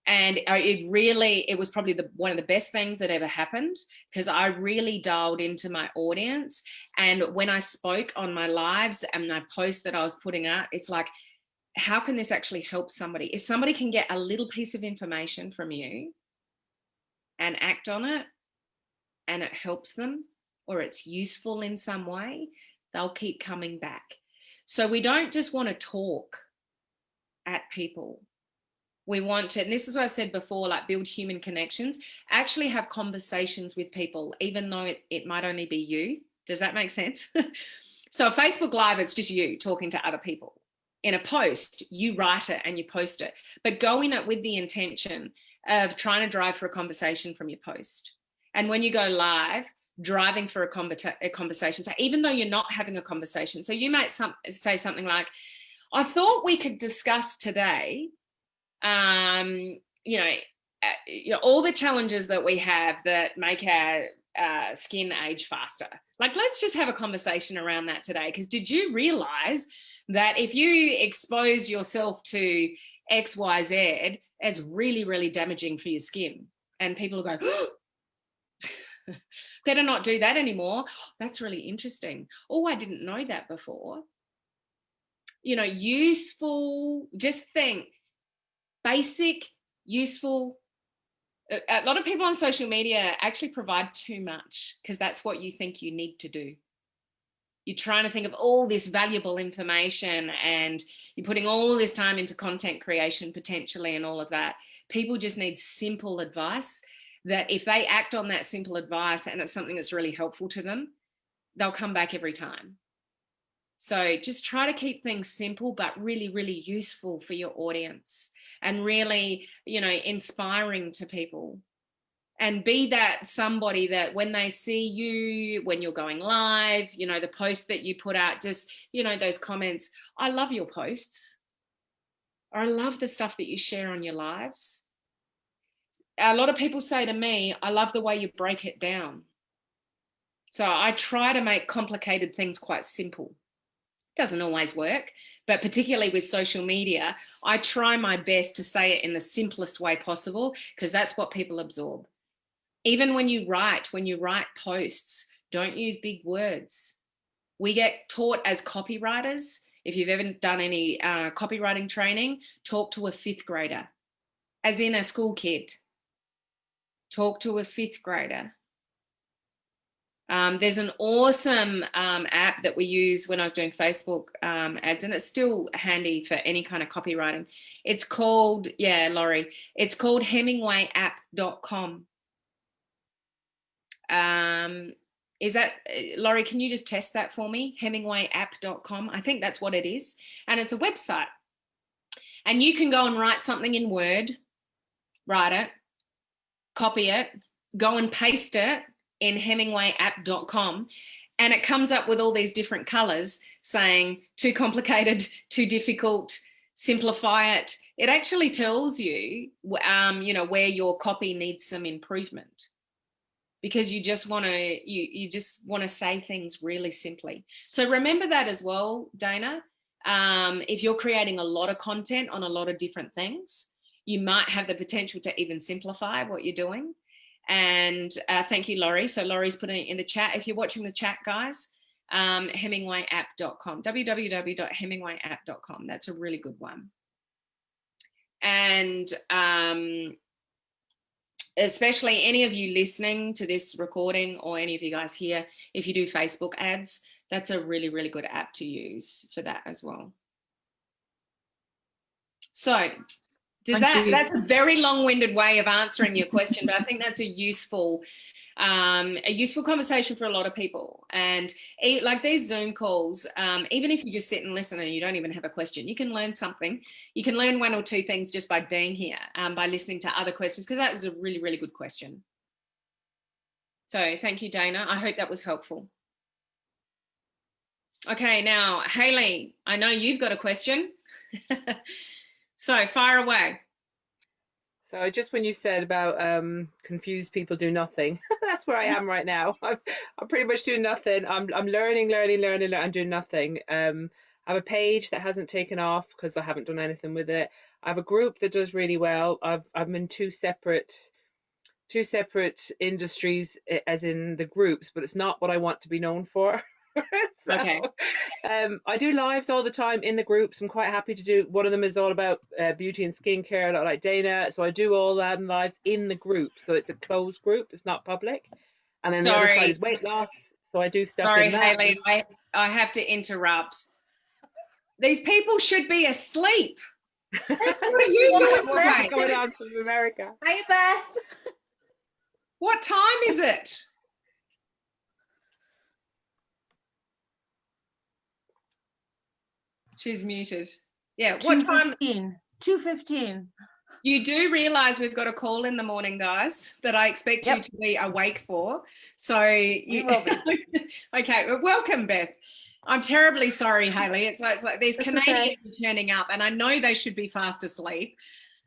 And it was probably one of the best things that ever happened, because I really dialed into my audience. And when I spoke on my lives and my posts that I was putting out, it's like, how can this actually help somebody? If somebody can get a little piece of information from you and act on it, and it helps them, or it's useful in some way, they'll keep coming back. So we don't just want to talk at people. We want to, and this is what I said before, like build human connections, actually have conversations with people, even though it might only be you. Does that make sense? So a Facebook Live, it's just you talking to other people. In a post, you write it and you post it, but go in it with the intention of trying to drive for a conversation from your post. And when you go live, driving for a conversation. So even though you're not having a conversation, so you might say something like, I thought we could discuss today, all the challenges that we have that make our skin age faster. Like, let's just have a conversation around that today. Because did you realize that if you expose yourself to X, Y, Z, it's really, really damaging for your skin? And people will go, better not do that anymore. That's really interesting. Oh, I didn't know that before. Useful, just think, basic, useful. A lot of people on social media actually provide too much because that's what you think you need to do. You're trying to think of all this valuable information and you're putting all this time into content creation potentially and all of that. People just need simple advice that if they act on that simple advice and it's something that's really helpful to them, they'll come back every time. So just try to keep things simple, but really, really useful for your audience and really, inspiring to people. And be that somebody that when they see you, when you're going live, the post that you put out, just, those comments, I love your posts. Or I love the stuff that you share on your lives. A lot of people say to me, I love the way you break it down. So I try to make complicated things quite simple. Doesn't always work, but particularly with social media, I try my best to say it in the simplest way possible because that's what people absorb. Even when you write posts, don't use big words. We get taught as copywriters, if you've ever done any copywriting training, talk to a 5th grader, as in a school kid. Talk to a 5th grader. There's an awesome app that we use when I was doing Facebook ads, and it's still handy for any kind of copywriting. It's called, Laurie, it's called HemingwayApp.com. Is that, Laurie, can you just test that for me? HemingwayApp.com. I think that's what it is. And it's a website. And you can go and write something in Word, write it, copy it, go and paste it in HemingwayApp.com, and it comes up with all these different colors saying too complicated, too difficult, simplify it. It actually tells you, where your copy needs some improvement, because you just want to say things really simply. So remember that as well, Dana. If you're creating a lot of content on a lot of different things, you might have the potential to even simplify what you're doing. And thank you, Laurie. So Laurie's putting it in the chat. If you're watching the chat, guys, HemingwayApp.com, www.HemingwayApp.com. That's a really good one. And especially any of you listening to this recording, or any of you guys here, if you do Facebook ads, that's a really, really good app to use for that as well. So that's a very long-winded way of answering your question, but I think that's a useful conversation for a lot of people. And like these Zoom calls, even if you just sit and listen and you don't even have a question, you can learn something. You can learn one or two things just by being here, by listening to other questions, because that was a really, really good question. So thank you, Dana. I hope that was helpful. Okay, now, Hayley, I know you've got a question. So fire away. So just when you said about confused people do nothing, that's where I am right now. I'm pretty much doing nothing. I'm learning. I'm doing nothing. I have a page that hasn't taken off because I haven't done anything with it. I have a group that does really well. I'm in two separate industries, as in the groups, but it's not what I want to be known for. So, okay. I do lives all the time in the groups. I'm quite happy to do. One of them is all about beauty and skincare, like Dana. So I do all that lives in the group. So it's a closed group. It's not public. And then the other side is weight loss. So I do stuff in that. Hayley, I have to interrupt. These people should be asleep. What are you doing? What's going on from America? Hi, Beth. What time is it? She's muted. Yeah, what time? 2:15. You do realise we've got a call in the morning, guys, that I expect you to be awake for. So you will be. Okay, well, welcome, Beth. I'm terribly sorry, Hayley. It's like these Canadians are turning up, and I know they should be fast asleep.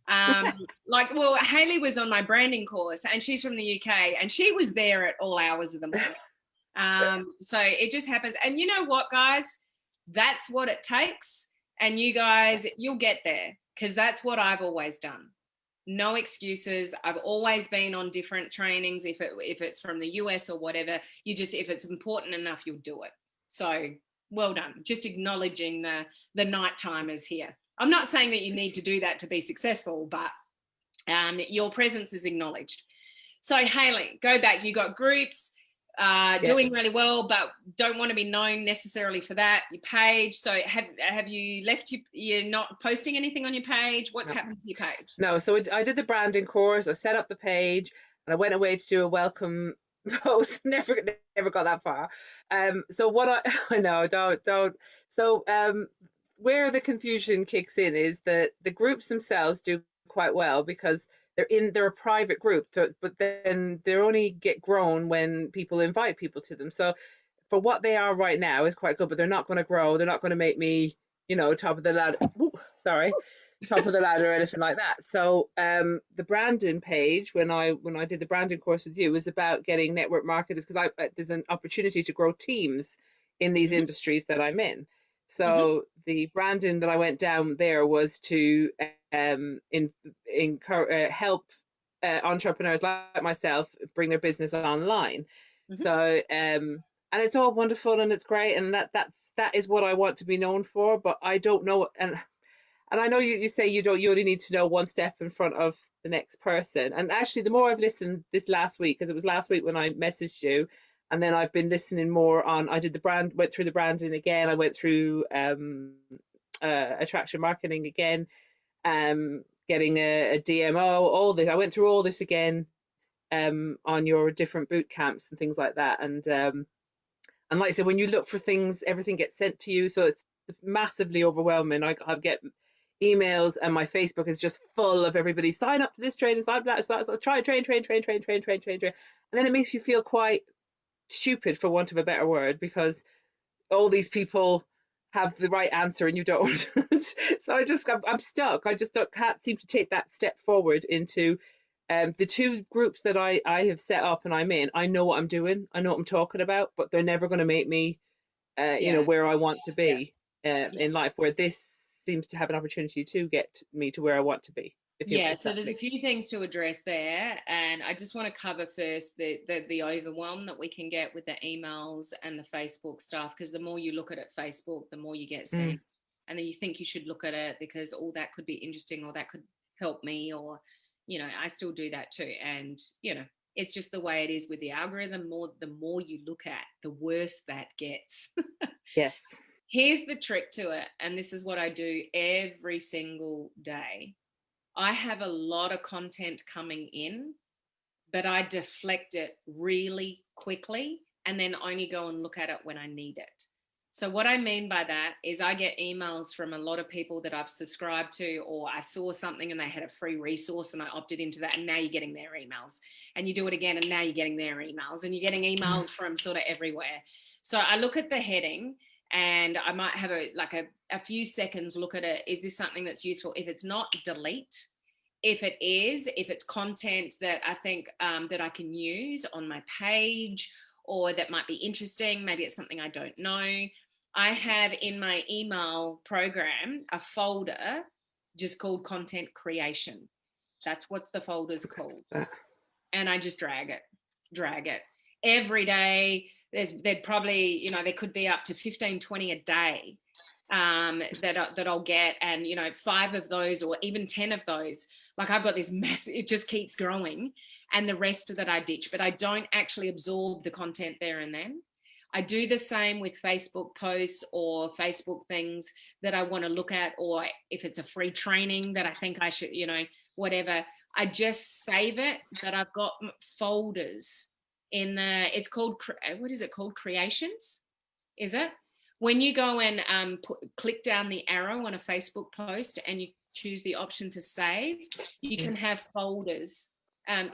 Well, Hayley was on my branding course, and she's from the UK, and she was there at all hours of the morning. So it just happens. And you know what, guys? That's what it takes. And you guys, you'll get there, because that's what I've always done. No excuses. I've always been on different trainings. If it's from the US or whatever, if it's important enough, you'll do it. So well done. Just acknowledging the night timers here. I'm not saying that you need to do that to be successful, but your presence is acknowledged. So Hayley, go back. You got groups. Doing really well, but don't want to be known necessarily for that. Your page. So have you left? You're not posting anything on your page? What's happened to your page? No. So I did the branding course. I set up the page, and I went away to do a welcome post. Never got that far. So what I know, don't. So where the confusion kicks in is that the groups themselves do quite well, because they're a private group, but then they only get grown when people invite people to them. So for what they are right now is quite good, but they're not going to grow. They're not going to make me, top of the ladder. Top of the ladder or anything like that. So the branding page, when I did the branding course with you, was about getting network marketers, because there's an opportunity to grow teams in these industries that I'm in. So the branding that I went down there was to help entrepreneurs like myself bring their business online. So and it's all wonderful and it's great, and that is what I want to be known for. But I don't know, and I know you say you only need to know one step in front of the next person. And actually, the more I've listened this last week, because it was last week when I messaged you, and then I've been listening more on. I did went through the branding again. I went through attraction marketing again, getting a DMO, all this. I went through all this again on your different boot camps and things like that. And like I said, when you look for things, everything gets sent to you, so it's massively overwhelming. I get emails, and my Facebook is just full of everybody sign up to this training, sign up to that, so try train, and then it makes you feel quite stupid, for want of a better word, because all these people have the right answer and you don't. So I'm stuck. I just can't seem to take that step forward into the two groups that I have set up and I'm in. I know what I'm doing. I know what I'm talking about, but they're never going to make me, where I want to be in life, where this seems to have an opportunity to get me to where I want to be. So there's a few things to address there, and I just want to cover first the overwhelm that we can get with the emails and the Facebook stuff, because the more you look at it, Facebook, the more you get sent, and then you think you should look at it because that could be interesting, or that could help me, or, you know, I still do that too. And, you know, it's just the way it is with the algorithm. The more you look at, the worse that gets. Yes. Here's the trick to it, and this is what I do every single day. I have a lot of content coming in, but I deflect it really quickly and then only go and look at it when I need it. So what I mean by that is I get emails from a lot of people that I've subscribed to, or I saw something and they had a free resource and I opted into that, and now you're getting their emails, and you do it again and now you're getting their emails, and you're getting emails from sort of everywhere. So I look at the heading and I might have a few seconds look at it. Is this something that's useful? If it's not, delete. If it is, if it's content that I think that I can use on my page, or that might be interesting, maybe it's something I don't know. I have in my email program a folder just called content creation. That's what the folder's called. And I just drag it. Every day, there'd probably, you know, there could be up to 15, 20 a day that I'll get. And, you know, 5 of those or even 10 of those, like I've got this mess, it just keeps growing. And the rest that I ditch, but I don't actually absorb the content there and then. I do the same with Facebook posts or Facebook things that I want to look at, or if it's a free training that I think I should, you know, whatever, I just save it. But I've got folders in it's called, what is it called? Creations, is it? When you go and click down the arrow on a Facebook post and you choose the option to save, you can have folders,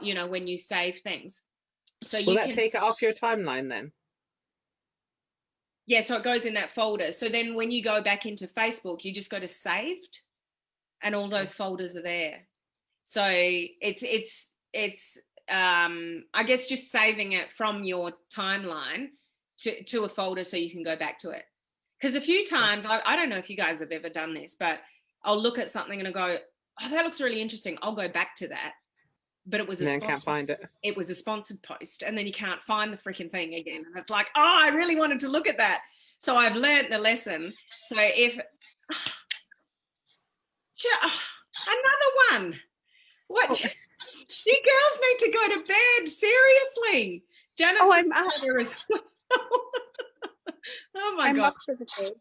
you know, when you save things. So will that take it off your timeline then? Yeah, so it goes in that folder. So then when you go back into Facebook, you just go to saved and all those folders are there. So it's I guess just saving it from your timeline to a folder so you can go back to it. Because a few times, I don't know if you guys have ever done this, but I'll look at something and I go, oh, that looks really interesting. I'll go back to that. But it was can't find it. It was a sponsored post, and then you can't find the freaking thing again. And it's like, oh, I really wanted to look at that. So I've learned the lesson. So if another one, what? You girls need to go to bed. Seriously, Janice. Oh, I'm out. Oh my I'm gosh. up for the day.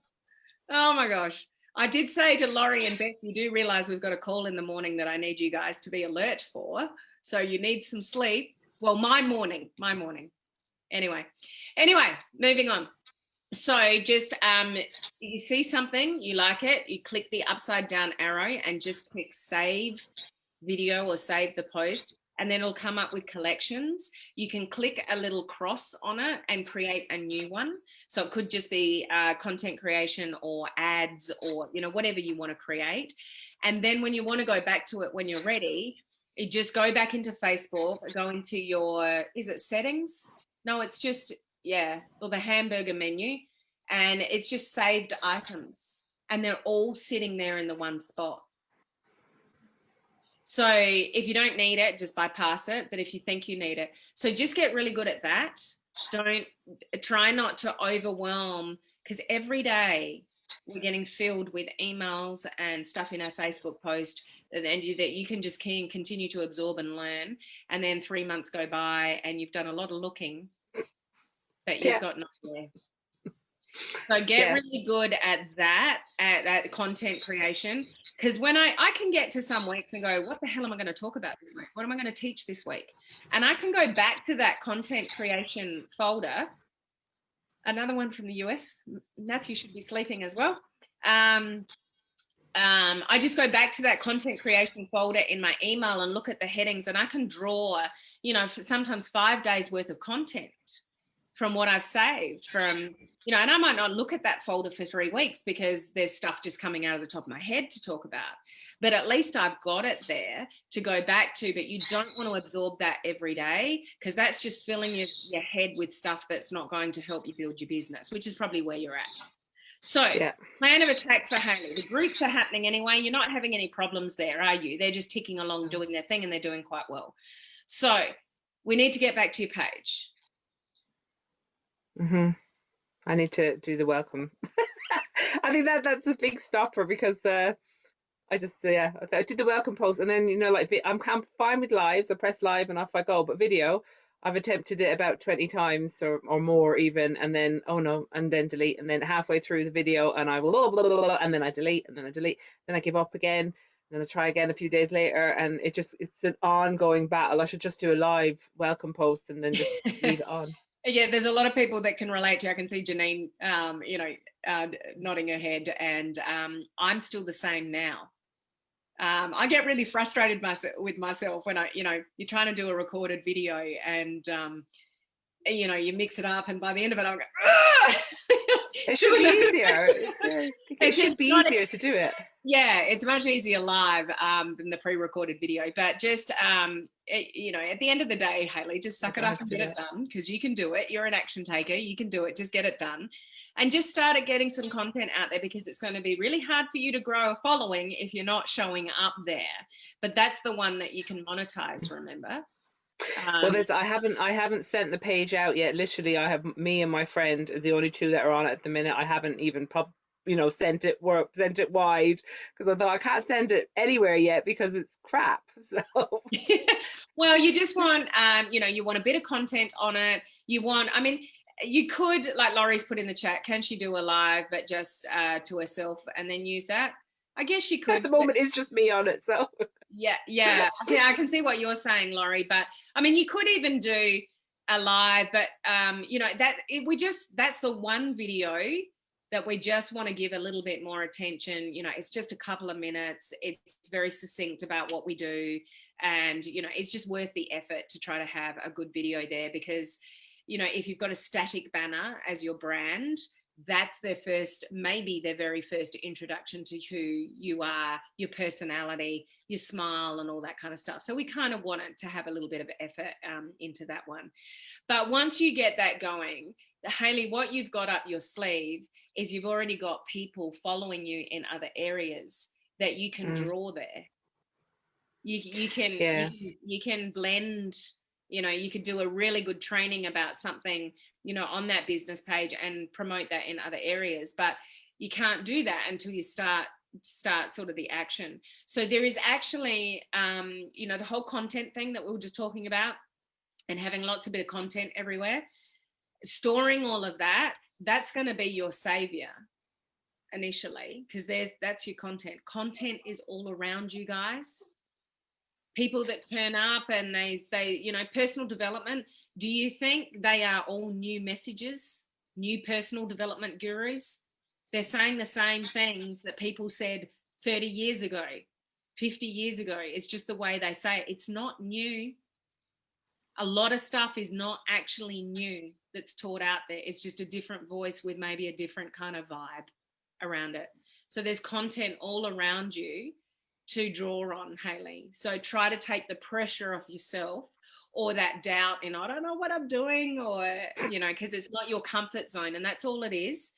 Oh my gosh. I did say to Laurie and Beth, you do realize we've got a call in the morning that I need you guys to be alert for. So you need some sleep. Well, my morning. Anyway, moving on. So just you see something, you like it, you click the upside down arrow and just click save video or save the post, and then it'll come up with collections. You can click a little cross on it and create a new one. So it could just be content creation or ads or, you know, whatever you want to create. And then when you want to go back to it when you're ready, you just go back into Facebook, go into your, is it settings? No, it's just, yeah, or the hamburger menu, and it's just saved items, and they're all sitting there in the one spot. So if you don't need it, just bypass it. But if you think you need it, so just get really good at that. Don't try not to overwhelm, because every day we're getting filled with emails and stuff in our Facebook post that you can just continue to absorb and learn. And then 3 months go by and you've done a lot of looking, but you've got nothing there. So get really good at that, at content creation. Because when I can get to some weeks and go, what the hell am I going to talk about this week? What am I going to teach this week? And I can go back to that content creation folder. Another one from the US. Matthew should be sleeping as well. I just go back to that content creation folder in my email and look at the headings, and I can draw, you know, sometimes 5 days worth of content from what I've saved from, you know, and I might not look at that folder for 3 weeks because there's stuff just coming out of the top of my head to talk about, but at least I've got it there to go back to. But you don't want to absorb that every day, because that's just filling your head with stuff that's not going to help you build your business, which is probably where you're at. So plan of attack for Hayley. The groups are happening anyway. You're not having any problems there, are you? They're just ticking along, doing their thing, and they're doing quite well. So we need to get back to your page. I need to do the welcome. I think that's a big stopper, because I just, yeah, I did the welcome post, and then, you know, like I'm fine with lives. I press live and off I go. But video, I've attempted it about 20 times or more even, and then, oh no, and then delete. And then halfway through the video, and I will, blah, blah, blah, blah, and then I delete, and then I delete, then I give up again, and then I try again a few days later. And it's an ongoing battle. I should just do a live welcome post and then just leave it on. Yeah, there's a lot of people that can relate to. I can see Janine, nodding her head, and I'm still the same now. I get really frustrated with myself when you're trying to do a recorded video and, you mix it up, and by the end of it, I'm going, ah! It should be easier. It should be easier to do it. Yeah, it's much easier live than the pre-recorded video. But just, at the end of the day, Hayley, just suck it up and get it done, because you can do it. You're an action taker. You can do it. Just get it done. And just start getting some content out there, because it's going to be really hard for you to grow a following if you're not showing up there. But that's the one that you can monetize, remember? Well, I haven't sent the page out yet. Literally, I have me and my friend as the only two that are on it at the minute. I haven't even sent it wide, because I thought I can't send it anywhere yet because it's crap. So well, you just want you want a bit of content on it. You could, like Laurie's put in the chat, can she do a live but just to herself and then use that? I guess she could. At the moment, it's just me on it, so yeah. I can see what you're saying, Laurie. But I mean, you could even do a live, but that's the one video that we just want to give a little bit more attention. It's just a couple of minutes. It's very succinct about what we do, and it's just worth the effort to try to have a good video there, because if you've got a static banner as your brand, that's maybe their very first introduction to who you are, your personality, your smile, and all that kind of stuff. So we kind of want it to have a little bit of effort into that one. But once you get that going, Hayley, what you've got up your sleeve is you've already got people following you in other areas that you can draw there. You can blend. You could do a really good training about something, on that business page and promote that in other areas. But you can't do that until you start sort of the action. So there is actually, the whole content thing that we were just talking about, and having lots of bit of content everywhere, storing all of that, that's going to be your savior initially, because that's your content. Content is all around you guys. People that turn up and they personal development, do you think they are all new messages, new personal development gurus? They're saying the same things that people said 30 years ago, 50 years ago. It's just the way they say it. It's not new. A lot of stuff is not actually new that's taught out there. It's just a different voice with maybe a different kind of vibe around it. So there's content all around you to draw on, Hayley. So try to take the pressure off yourself, or that doubt in, I don't know what I'm doing, or, because it's not your comfort zone, and that's all it is.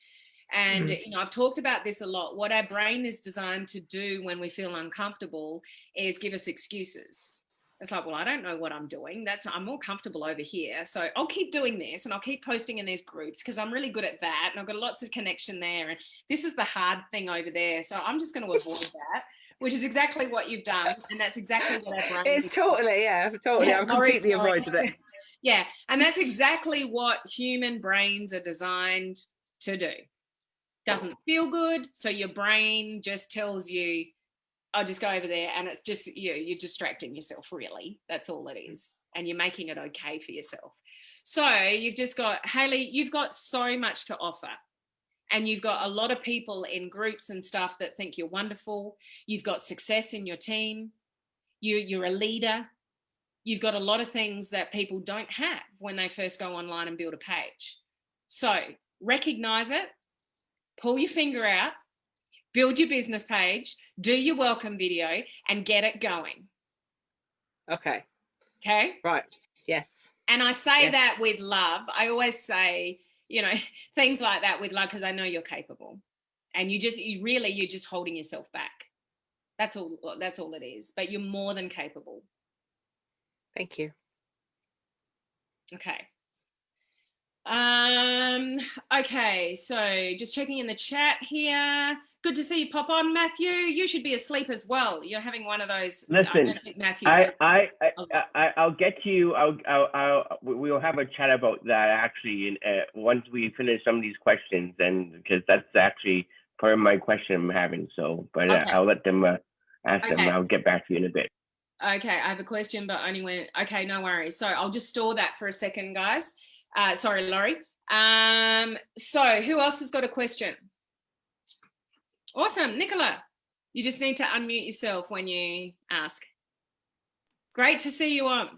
And, I've talked about this a lot. What our brain is designed to do when we feel uncomfortable is give us excuses. It's like, well, I don't know what I'm doing. I'm more comfortable over here. So I'll keep doing this, and I'll keep posting in these groups because I'm really good at that. And I've got lots of connection there. And this is the hard thing over there. So I'm just going to avoid that, which is exactly what you've done. And that's exactly what our brain it's totally. I've completely avoided it. Yeah. And that's exactly what human brains are designed to do. Doesn't feel good. So your brain just tells you, I'll just go over there, and it's just you're distracting yourself, really. That's all it is. And you're making it okay for yourself. So you've just got, Hayley, you've got so much to offer. And you've got a lot of people in groups and stuff that think you're wonderful. You've got success in your team. You're a leader. You've got a lot of things that people don't have when they first go online and build a page. So recognize it, pull your finger out, build your business page, do your welcome video, and get it going. Okay. Right. Yes. And I say that with love. I always say, things like that with love, because I know you're capable, and you're just holding yourself back. That's all it is. But you're more than capable. Thank you. Okay. Okay, so just checking in the chat here. Good to see you pop on, Matthew. You should be asleep as well. You're having one of those. I Listen, don't think Matthew's I'll get you. We'll have a chat about that actually, once we finish some of these questions, and because that's actually part of my question I'm having. So, but Okay. I'll let them ask them. Okay. I'll get back to you in a bit. Okay, I have a question, but only when. Okay, no worries. So I'll just store that for a second, guys. Sorry, Laurie. So who else has got a question? Awesome, Nicola. You just need to unmute yourself when you ask. Great to see you on.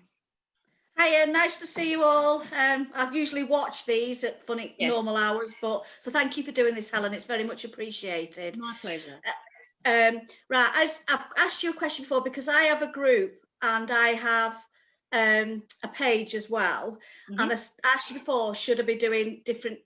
Hiya, nice to see you all. I've usually watched these at funny normal hours, but so thank you for doing this, Helen. It's very much appreciated. My pleasure. Right, I've asked you a question before because I have a group and I have a page as well. And I asked you before, should I be doing different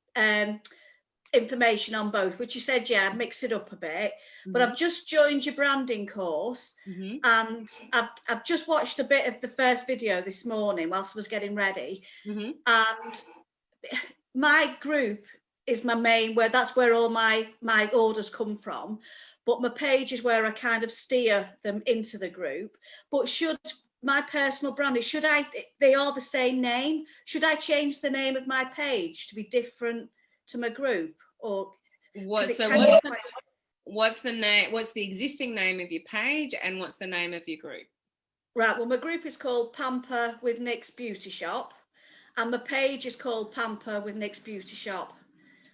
information on both? Which you said, yeah, mix it up a bit. But I've just joined your branding course, and I've just watched a bit of the first video this morning whilst I was getting ready. And my group is my main, that's where all my orders come from. But my page is where I kind of steer them into the group. But should my personal branding, they are the same name, should I change the name of my page to be different to my group? Or what's the name, what's the existing name of your page, and what's the name of your group? Right, well, my group is called Pamper with Nick's Beauty Shop, and my page is called Pamper with Nick's Beauty Shop.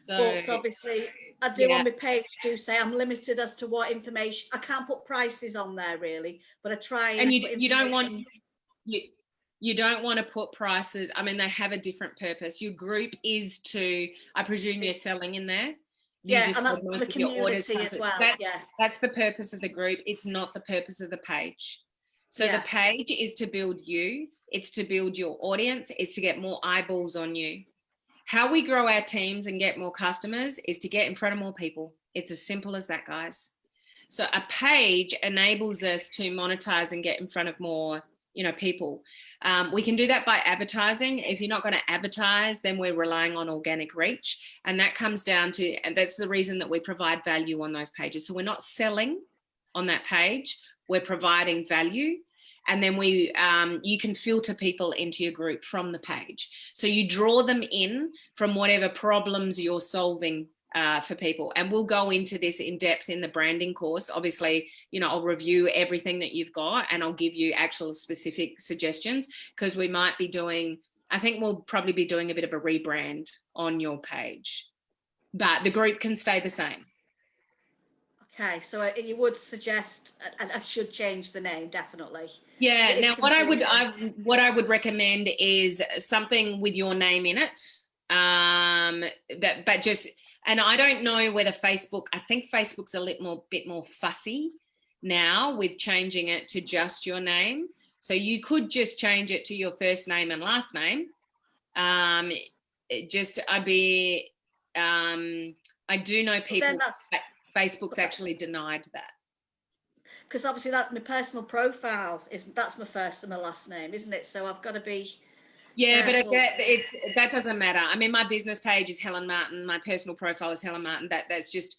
But obviously I do on my page do say I'm limited as to what information. I can't put prices on there really, but I try and you don't want to put prices. I mean, they have a different purpose. Your group is to, I presume you're selling in there. And that's the community as well. That's the purpose of the group. It's not the purpose of the page. So the page is to build you. It's to build your audience. It's to get more eyeballs on you. How we grow our teams and get more customers is to get in front of more people. It's as simple as that, guys. So a page enables us to monetize and get in front of more, people. We can do that by advertising. If you're not going to advertise, then we're relying on organic reach. And that comes down to, and that's the reason that we provide value on those pages. So we're not selling on that page. We're providing value. And then you can filter people into your group from the page. So you draw them in from whatever problems you're solving for people. And we'll go into this in depth in the branding course. Obviously, I'll review everything that you've got and I'll give you actual specific suggestions, because we might be doing, I think we'll probably be doing a bit of a rebrand on your page, but the group can stay the same. Okay, so you would suggest I should change the name, definitely. Yeah. Now, what I would recommend is something with your name in it. And I don't know whether Facebook. I think Facebook's a bit more fussy now with changing it to just your name. So you could just change it to your first name and last name. I do know people. Facebook's actually denied that. Because obviously that's my personal profile, that's my first and my last name, isn't it? So I've got to be but that doesn't matter. I mean, my business page is Helen Martin, my personal profile is Helen Martin. That's just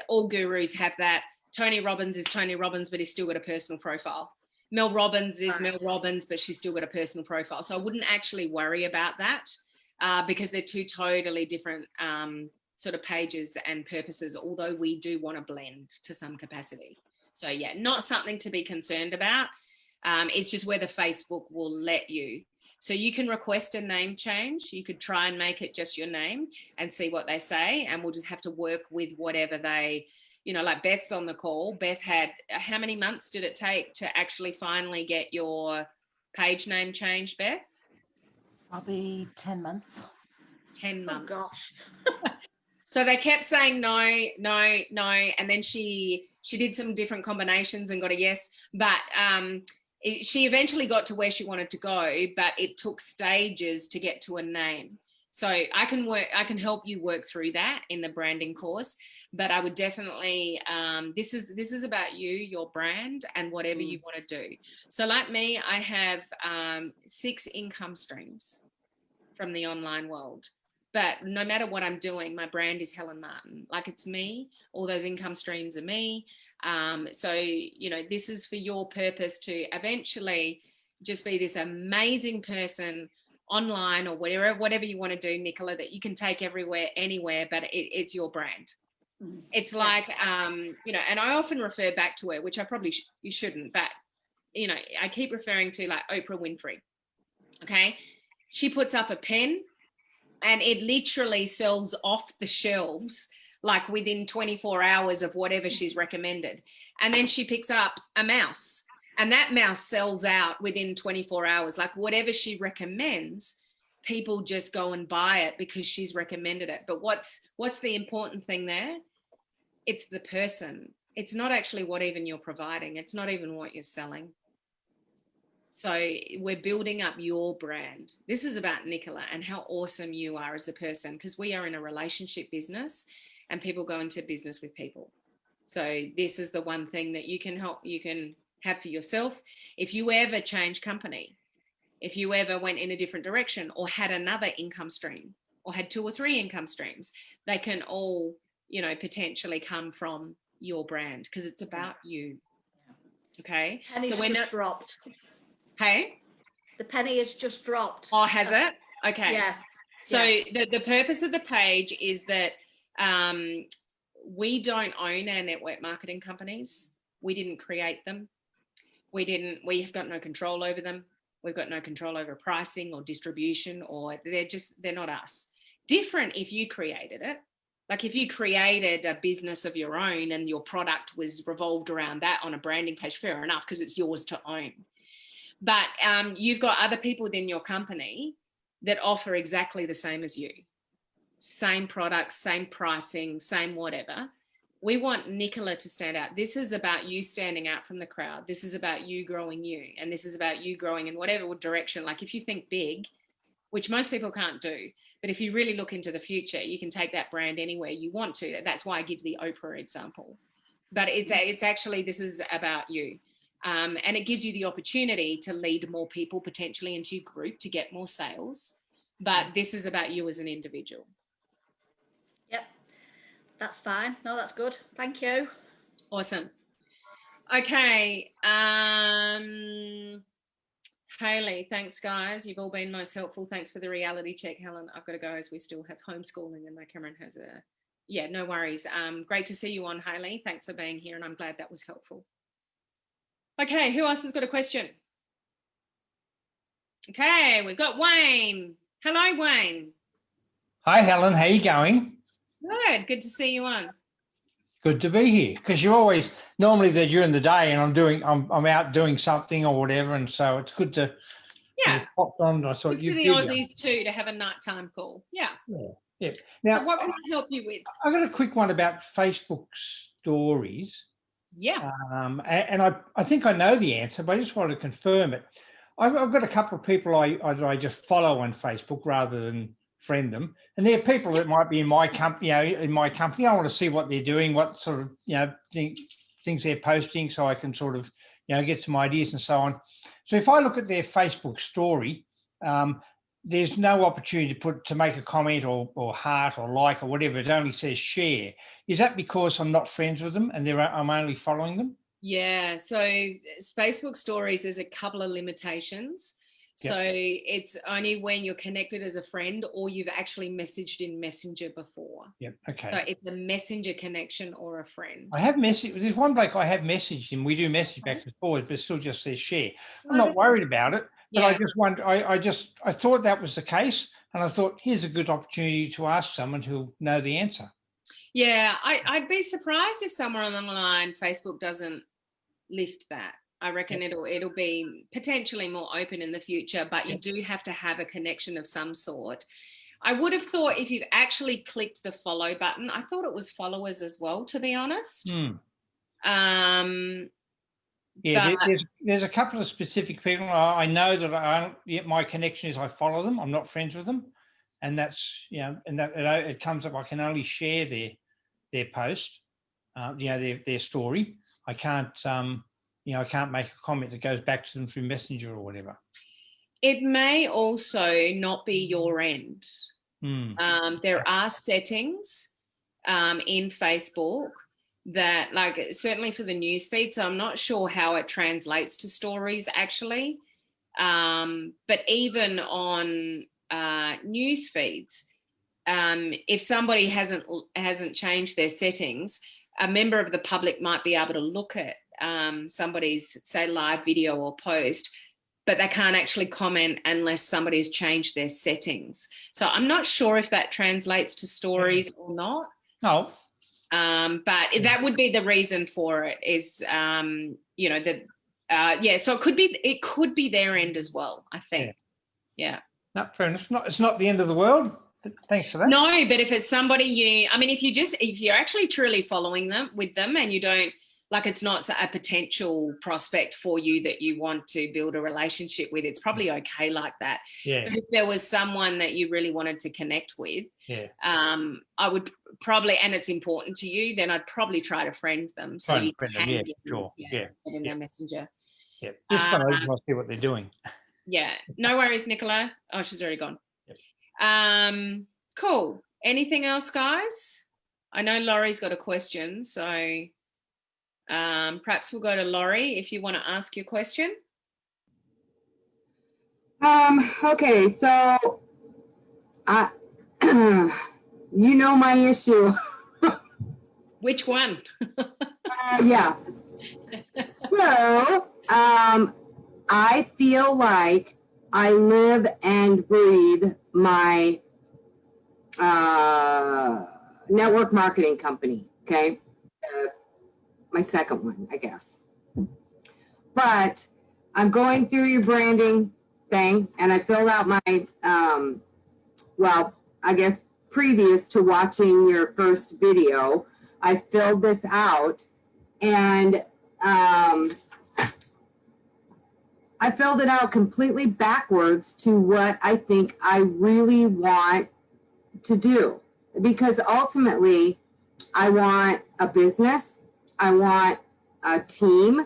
all gurus have that. Tony Robbins is Tony Robbins, but he's still got a personal profile. Mel Robbins is Mel Robbins, but she's still got a personal profile. So I wouldn't actually worry about that because they're two totally different sort of pages and purposes, although we do want to blend to some capacity. So yeah, not something to be concerned about. It's just whether Facebook will let you. So you can request a name change. You could try and make it just your name and see what they say. And we'll just have to work with whatever they, like Beth's on the call. Beth had, how many months did it take to actually finally get your page name changed, Beth? Probably 10 months. 10 months. Oh gosh. So they kept saying no, and then she did some different combinations and got a yes, but she eventually got to where she wanted to go, but it took stages to get to a name. So I can help you work through that in the branding course, but I would definitely this is about you, your brand, and whatever you want to do. So like me, I have 6 income streams. from the online world. But no matter what I'm doing, my brand is Helen Martin. Like, it's me. All those income streams are me. So, you know, this is for your purpose to eventually just be this amazing person online or whatever you want to do, Nicola, that you can take everywhere, anywhere, but it's your brand. It's like, you know, and I often refer back to her, which I probably you shouldn't, but, you know, I keep referring to like Oprah Winfrey. Okay. She puts up a pen and it literally sells off the shelves like within 24 hours of whatever she's recommended. And then she picks up a mouse and that mouse sells out within 24 hours. Like, whatever she recommends, people just go and buy it because she's recommended it. But what's the important thing there? It's the person. It's not actually what even you're providing. It's not even what you're selling. So we're building up your brand. This is about Nicola and how awesome you are as a person, because we are in a relationship business and people go into business with people. So this is the one thing that you can have for yourself. If you ever change company, if you ever went in a different direction or had another income stream or had 2 or 3 income streams, they can all, you know, potentially come from your brand, because it's about you. Okay. And it's just dropped. Hey? The penny has just dropped. Oh, has it? Okay. Yeah. So the purpose of the page is that we don't own our network marketing companies. We didn't create them. We have got no control over them. We've got no control over pricing or distribution, or they're not us. Different if you created it. Like, if you created a business of your own and your product was revolved around that on a branding page, fair enough, because it's yours to own. But you've got other people within your company that offer exactly the same as you. Same products, same pricing, same whatever. We want Nicola to stand out. This is about you standing out from the crowd. This is about you growing you. And this is about you growing in whatever direction. Like, if you think big, which most people can't do, but if you really look into the future, you can take that brand anywhere you want to. That's why I give the Oprah example. But it's actually, this is about you. And it gives you the opportunity to lead more people potentially into your group to get more sales. But this is about you as an individual. Yep, that's fine. No, that's good. Thank you. Awesome. Okay. Hayley, thanks, guys. You've all been most helpful. Thanks for the reality check, Helen. I've got to go as we still have homeschooling and my Cameron has yeah, no worries. Great to see you on, Hayley. Thanks for being here and I'm glad that was helpful. Okay, who else has got a question? Okay, we've got Wayne. Hello, Wayne. Hi, Helen. How you going? Good to see you on. Good to be here, because you're always normally there during the day, and I'm out doing something or whatever, and so it's good to pop on. I thought you'd the Aussies too to have a nighttime call. Yeah. Now, so what can I help you with? I got a quick one about Facebook stories. Yeah. And I think I know the answer, but I just wanted to confirm it. I've got a couple of people I just follow on Facebook rather than friend them, and they're people that might be in my company. I want to see what they're doing, what sort of things they're posting, so I can sort of get some ideas and so on. So if I look at their Facebook story, there's no opportunity to make a comment or heart or like or whatever. It only says share. Is that because I'm not friends with them and I'm only following them? Yeah. So Facebook stories, there's a couple of limitations. So it's only when you're connected as a friend or you've actually messaged in Messenger before. Yep. Okay. So it's a Messenger connection or a friend. I have messaged. There's one bloke I have messaged him. We do message back and forwards, but it still just says share. I'm not worried about it, but I just wonder. I thought that was the case, and I thought here's a good opportunity to ask someone who'll know the answer. Yeah, I'd be surprised if somewhere on the line Facebook doesn't lift that. I reckon it'll be potentially more open in the future, but you do have to have a connection of some sort. I would have thought if you've actually clicked the follow button, I thought it was followers as well, to be honest. There's a couple of specific people I know that my connection is I follow them. I'm not friends with them, and that's and that it comes up. I can only share their post, their story. I can't. I can't make a comment that goes back to them through Messenger or whatever. It may also not be your end. There are settings in Facebook that, like, certainly for the news feed, so I'm not sure how it translates to stories actually, but even on news feeds, if somebody hasn't changed their settings, a member of the public might be able to look at somebody's, say, live video or post, but they can't actually comment unless somebody's changed their settings. So I'm not sure if that translates to stories or not. No. But that would be the reason for it, is, you know, that, yeah, so it could be their end as well, I think. Yeah. No, fair enough. It's not the end of the world. Thanks for that. No, but if it's somebody I mean, if you're actually truly following them and you don't, like, it's not a potential prospect for you that you want to build a relationship with, it's probably okay like that. Yeah. But if there was someone that you really wanted to connect with, I would probably, and it's important to you, then I'd probably try to friend them. So you can yeah, sure. get in their messenger. Yeah. Just want to see what they're doing. Yeah. No worries, Nicola. Oh, she's already gone. Yep. Cool. Anything else, guys? I know Laurie's got a question, so perhaps we'll go to Laurie if you want to ask your question. Okay, so you know my issue. Which one? Yeah. So I feel like I live and breathe my network marketing company, okay? My second one, I guess. But I'm going through your branding thing, and I filled out my, well, I guess previous to watching your first video, I filled this out, and I filled it out completely backwards to what I think I really want to do. Because ultimately, I want a business, I want a team.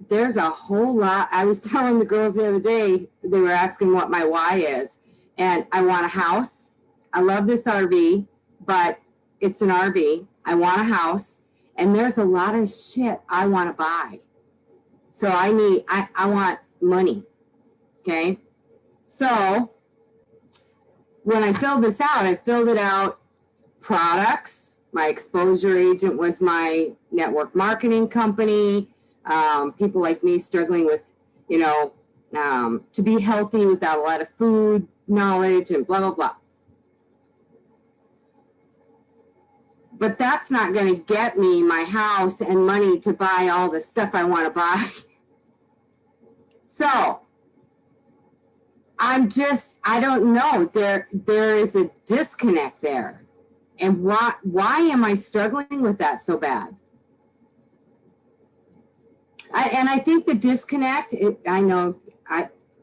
There's a whole lot. I was telling the girls the other day, they were asking what my why is. And I want a house. I love this RV, but it's an RV. I want a house. And there's a lot of shit I want to buy. So I want money. Okay. So when I filled this out, I filled it out products. My exposure agent was my network marketing company. People like me struggling with, you know, to be healthy without a lot of food knowledge and blah, blah, blah. But that's not going to get me my house and money to buy all the stuff I want to buy. So I don't know. There is a disconnect there. And why am I struggling with that so bad? I think the disconnect, I know,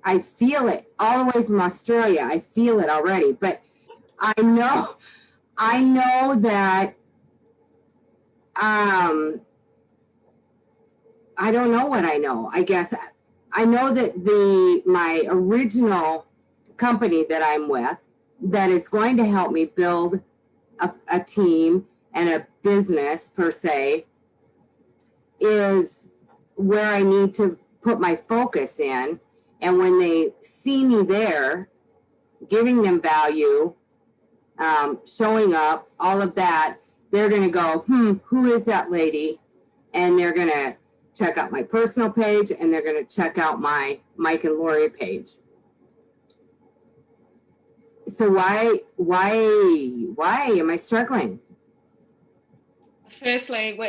I feel it all the way from Australia. I feel it already, but I know that, I don't know what I know. I guess I know that my original company that I'm with, that is going to help me build a team and a business per se, is where I need to put my focus in. And when they see me there, giving them value, showing up, all of that, they're going to go, who is that lady? And they're going to check out my personal page, and they're going to check out my Mike and Lori page. So why am I struggling? Firstly,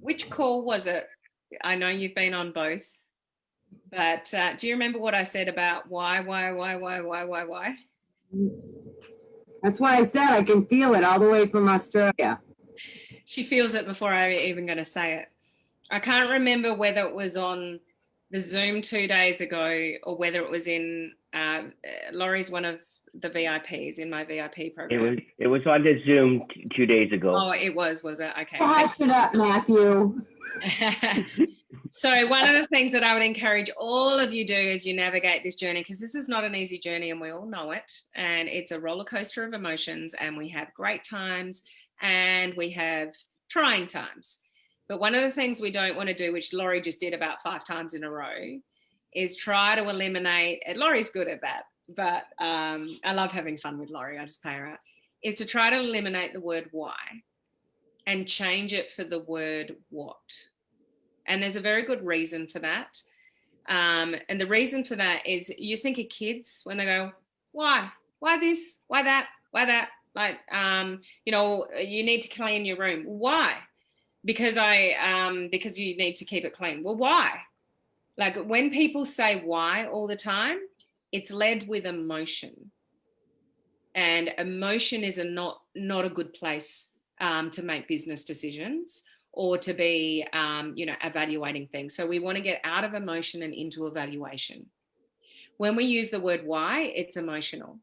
which call was it? I know you've been on both, but do you remember what I said about why? That's why I said I can feel it all the way from Australia. She feels it before I'm even going to say it. I can't remember whether it was on the Zoom 2 days ago or whether it was in Laurie's one of the VIPs in my VIP program. It was on the Zoom 2 days ago. Oh, it was it? Okay. Hush it up, Matthew. So one of the things that I would encourage all of you do as you navigate this journey, because this is not an easy journey and we all know it, and it's a roller coaster of emotions, and we have great times and we have trying times. But one of the things we don't want to do, which Laurie just did about 5 times in a row, is try to eliminate, and Laurie's good at that, but I love having fun with Laurie, I just pay her out, is to try to eliminate the word why and change it for the word what. And there's a very good reason for that. And the reason for that is you think of kids when they go, why? Why this? Why that? Why that? Like, you know, you need to clean your room. Why? Because because you need to keep it clean. Well, why? Like when people say why all the time, it's led with emotion. And emotion is not a good place to make business decisions or to be, you know, evaluating things. So we want to get out of emotion and into evaluation. When we use the word why, it's emotional.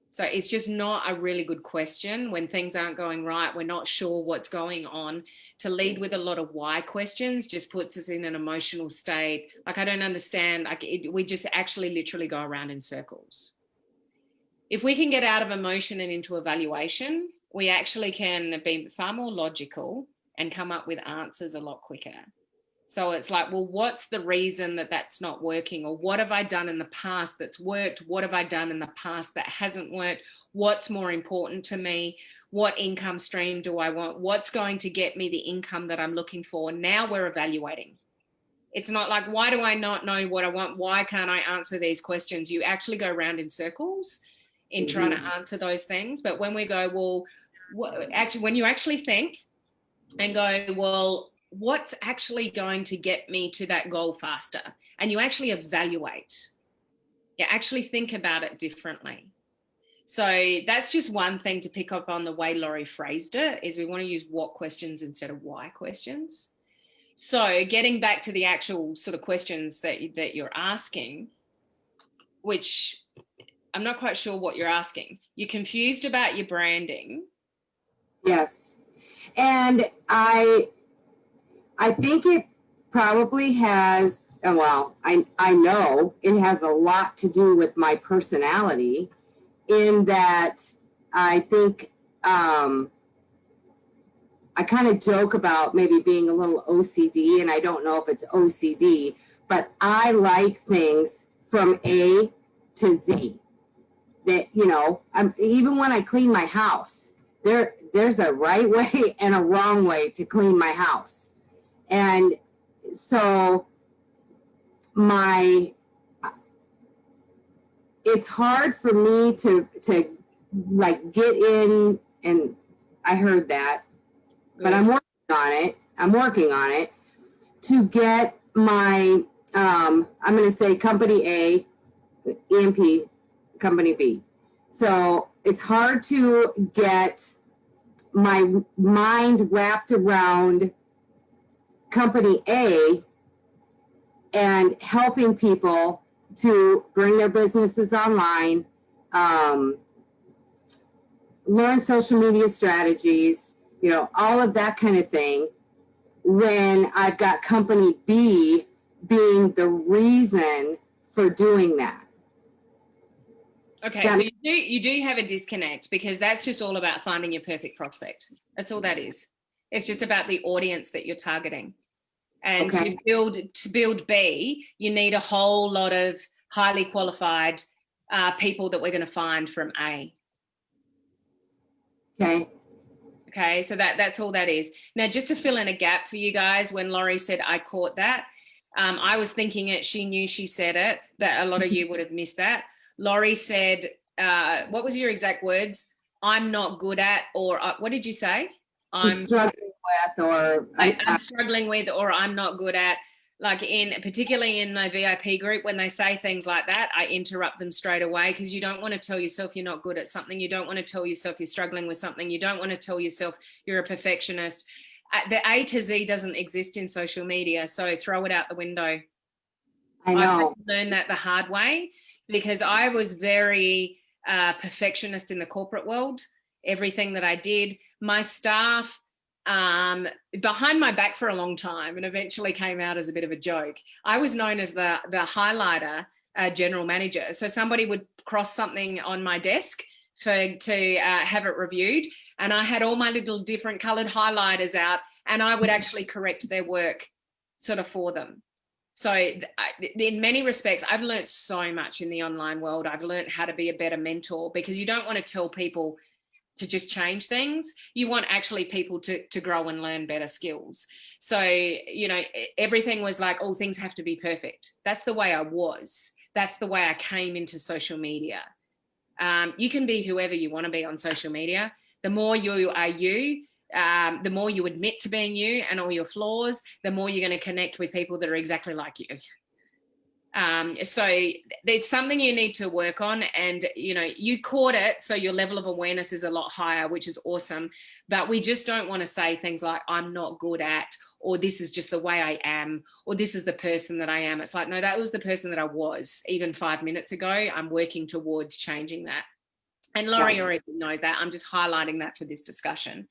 So it's just not a really good question when things aren't going right. We're not sure what's going on. To lead with a lot of why questions just puts us in an emotional state. Like, I don't understand. Like we just actually literally go around in circles. If we can get out of emotion and into evaluation, we actually can be far more logical and come up with answers a lot quicker. So it's like, well, what's the reason that that's not working? Or what have I done in the past that's worked? What have I done in the past that hasn't worked? What's more important to me? What income stream do I want? What's going to get me the income that I'm looking for? Now we're evaluating. It's not like, why do I not know what I want? Why can't I answer these questions? You actually go around in circles in trying to answer those things. But when we go, well, actually, when you actually think and go, well, what's actually going to get me to that goal faster? And you actually evaluate. You actually think about it differently. So that's just one thing to pick up on the way Laurie phrased it, is we want to use what questions instead of why questions. So getting back to the actual sort of questions that you're asking, which I'm not quite sure what you're asking. You're confused about your branding. Yes. And I think it probably has, well, I know it has a lot to do with my personality, in that I think I kind of joke about maybe being a little OCD, and I don't know if it's OCD, but I like things from A to Z. That, you know, even when I clean my house, there's a right way and a wrong way to clean my house. And so it's hard for me to like get in, and I heard that, but I'm working on it to get my, I'm going to say company A, EMP, company B. So it's hard to get my mind wrapped around company A and helping people to bring their businesses online, learn social media strategies, you know, all of that kind of thing, when I've got company B being the reason for doing that. Okay, so you do have a disconnect, because that's just all about finding your perfect prospect. That's all that is. It's just about the audience that you're targeting. And to build B, you need a whole lot of highly qualified people that we're going to find from A. Okay, so that's all that is. Now, just to fill in a gap for you guys, when Laurie said I caught that, I was thinking it, she knew she said it, but a lot of you would have missed that. Laurie said, what was your exact words? I'm not good at, or what did you say? I'm struggling with, or I'm struggling with, or I'm not good at. Like particularly in my VIP group, when they say things like that, I interrupt them straight away, because you don't want to tell yourself you're not good at something. You don't want to tell yourself you're struggling with something. You don't want to tell yourself you're a perfectionist. The A to Z doesn't exist in social media, so throw it out the window. I know. I learned that the hard way, because I was very perfectionist in the corporate world. Everything that I did, my staff behind my back for a long time, and eventually came out as a bit of a joke. I was known as the highlighter general manager. So somebody would cross something on my desk to have it reviewed, and I had all my little different coloured highlighters out, and I would actually correct their work sort of for them. So in many respects, I've learned so much in the online world. I've learned how to be a better mentor, because you don't want to tell people to just change things. You want actually people to grow and learn better skills. So, you know, everything was like, oh, things have to be perfect. That's the way I was. That's the way I came into social media. You can be whoever you want to be on social media. The more you are you, the more you admit to being you and all your flaws, the more you're going to connect with people that are exactly like you. So there's something you need to work on, and you know, you caught it, so your level of awareness is a lot higher, which is awesome. But we just don't want to say things like, I'm not good at, or this is just the way I am, or this is the person that I am. It's like, no, that was the person that I was even 5 minutes ago. I'm working towards changing that. And Laurie already knows that. I'm just highlighting that for this discussion.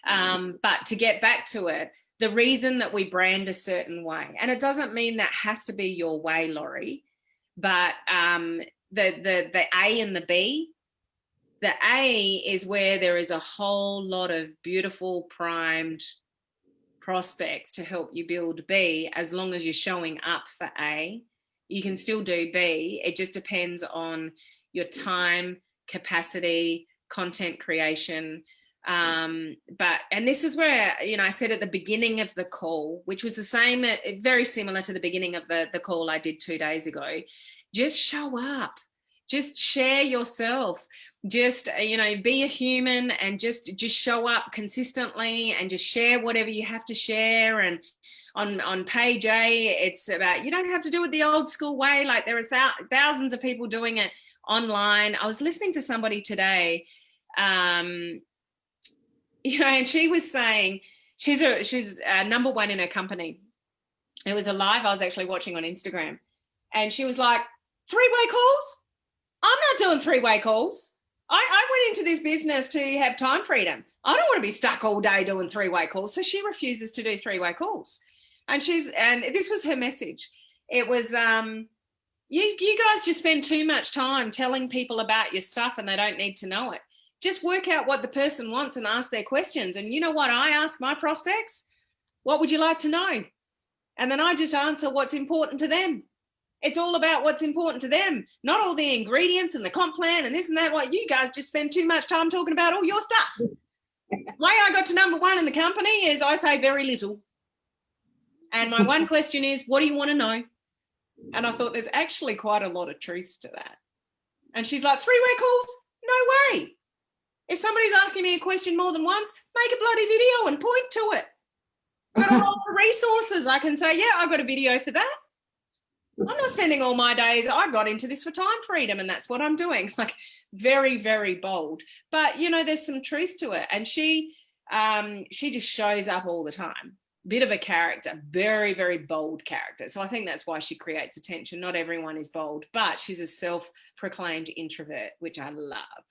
But to get back to it, the reason that we brand a certain way, and it doesn't mean that has to be your way, Laurie, but the A and the B, the A is where there is a whole lot of beautiful primed prospects to help you build B. As long as you're showing up for A, you can still do B. It just depends on your time, capacity, content creation. And this is where, you know, I said at the beginning of the call, which was the same, very similar to the beginning of the call I did 2 days ago, just show up, just share yourself, just, you know, be a human, and just show up consistently, and just share whatever you have to share. And on page A, it's about, you don't have to do it the old school way. Like, there are thousands of people doing it online. I was listening to somebody today, you know, and she was saying she's number one in her company. It was a live I was actually watching on Instagram, and she was like, 3-way calls? I'm not doing 3-way calls. I went into this business to have time freedom. I don't want to be stuck all day doing 3-way calls. So she refuses to do 3-way calls. And this was her message. It was, you guys just spend too much time telling people about your stuff, and they don't need to know it. Just work out what the person wants and ask their questions. And you know what I ask my prospects? What would you like to know? And then I just answer what's important to them. It's all about what's important to them, not all the ingredients and the comp plan and this and that. What you guys just spend too much time talking about all your stuff. The way I got to number one in the company is I say very little. And my one question is, what do you want to know? And I thought there's actually quite a lot of truth to that. And she's like, 3-way calls? No way. If somebody's asking me a question more than once, make a bloody video and point to it. I've got a lot of resources. I can say, yeah, I've got a video for that. I'm not spending all my days. I got into this for time freedom, and that's what I'm doing. Like, very, very bold. But, you know, there's some truth to it. And she just shows up all the time. Bit of a character, very, very bold character. So I think that's why she creates attention. Not everyone is bold, but she's a self-proclaimed introvert, which I love.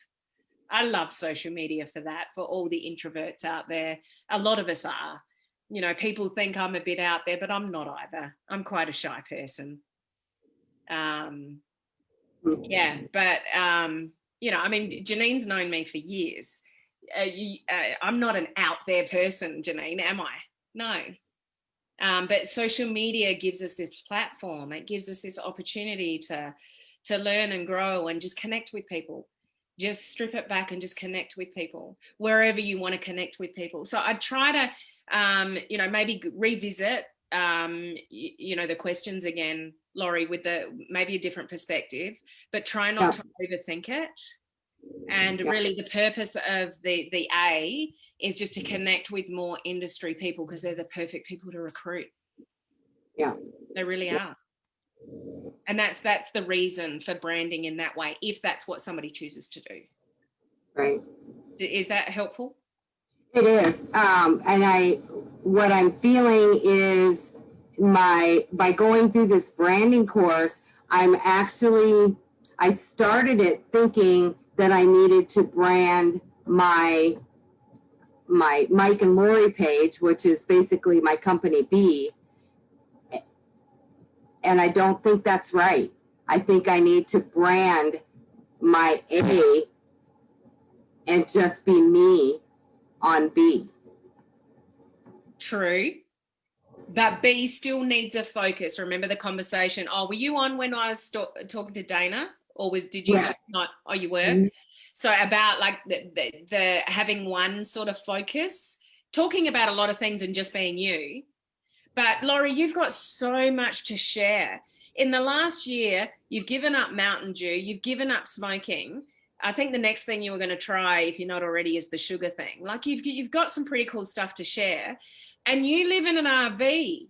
I love social media for that, for all the introverts out there. A lot of us are. You know, people think I'm a bit out there, but I'm not either. I'm quite a shy person. Yeah, but, you know, I mean, Janine's known me for years. I'm not an out there person, Janine, am I? No. But social media gives us this platform. It gives us this opportunity to learn and grow and just connect with people. Just strip it back and just connect with people wherever you want to connect with people. So I try to, you know, maybe revisit, you know, the questions again, Laurie, with maybe a different perspective, but try not to overthink it. And really the purpose of the A is just to connect with more industry people, because they're the perfect people to recruit. Yeah. They really are. And that's the reason for branding in that way, if that's what somebody chooses to do. Right. Is that helpful? It is. And what I'm feeling is by going through this branding course, I started it thinking that I needed to brand my my Mike and Lori page, which is basically my company B. And I don't think that's right. I think I need to brand my A and just be me on B. True. But B still needs a focus. Remember the conversation. Oh, were you on when I was talking to Dana? Or did you just not? Oh, you were? Mm-hmm. So about like the having one sort of focus, talking about a lot of things and just being you. But Laurie, you've got so much to share. In the last year, you've given up Mountain Dew, you've given up smoking. I think the next thing you were going to try, if you're not already, is the sugar thing. Like you've got some pretty cool stuff to share, and you live in an RV.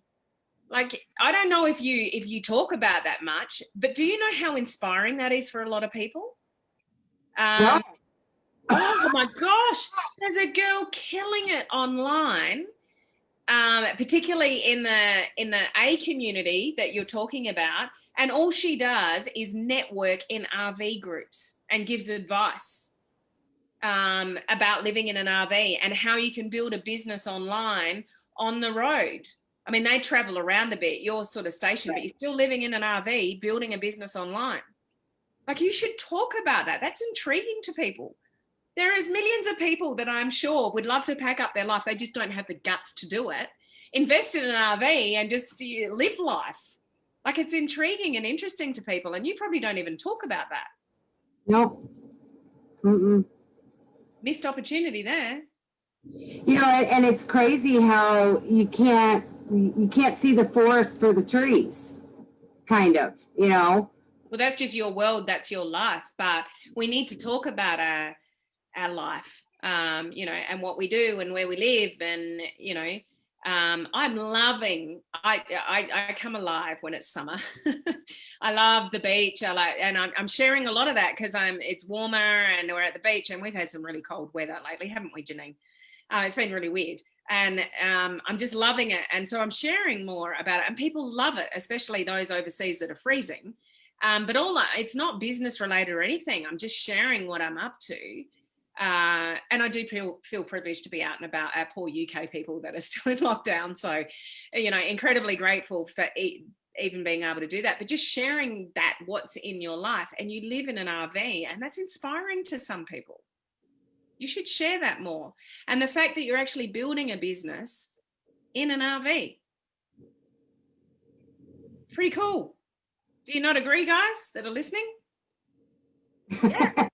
Like, I don't know if you talk about that much, but do you know how inspiring that is for a lot of people? No. Oh my gosh, there's a girl killing it online. Particularly in the A community that you're talking about, and all she does is network in RV groups and gives advice about living in an RV and how you can build a business online on the road. I mean, they travel around a bit, you're sort of stationed, but you're still living in an RV, building a business online. Like, you should talk about that. That's intriguing to people. There is millions of people that I'm sure would love to pack up their life. They just don't have the guts to do it. Invest in an RV and just live life. Like, it's intriguing and interesting to people. And you probably don't even talk about that. Nope. Mm-mm. Missed opportunity there. You know, and it's crazy how you can't see the forest for the trees, kind of, you know. Well, that's just your world. That's your life. But we need to talk about our life, you know, and what we do and where we live. And, you know, I'm loving, I come alive when it's summer. I love the beach. And I'm sharing a lot of that because it's warmer and we're at the beach, and we've had some really cold weather lately, haven't we, Janine? It's been really weird. And I'm just loving it. And so I'm sharing more about it, and people love it, especially those overseas that are freezing. But it's not business related or anything. I'm just sharing what I'm up to. And I do feel privileged to be out and about, our poor UK people that are still in lockdown. So, you know, incredibly grateful for even being able to do that. But just sharing that, what's in your life, and you live in an RV, and that's inspiring to some people. You should share that more. And the fact that you're actually building a business in an RV, it's pretty cool. Do you not agree, guys that are listening? Yeah.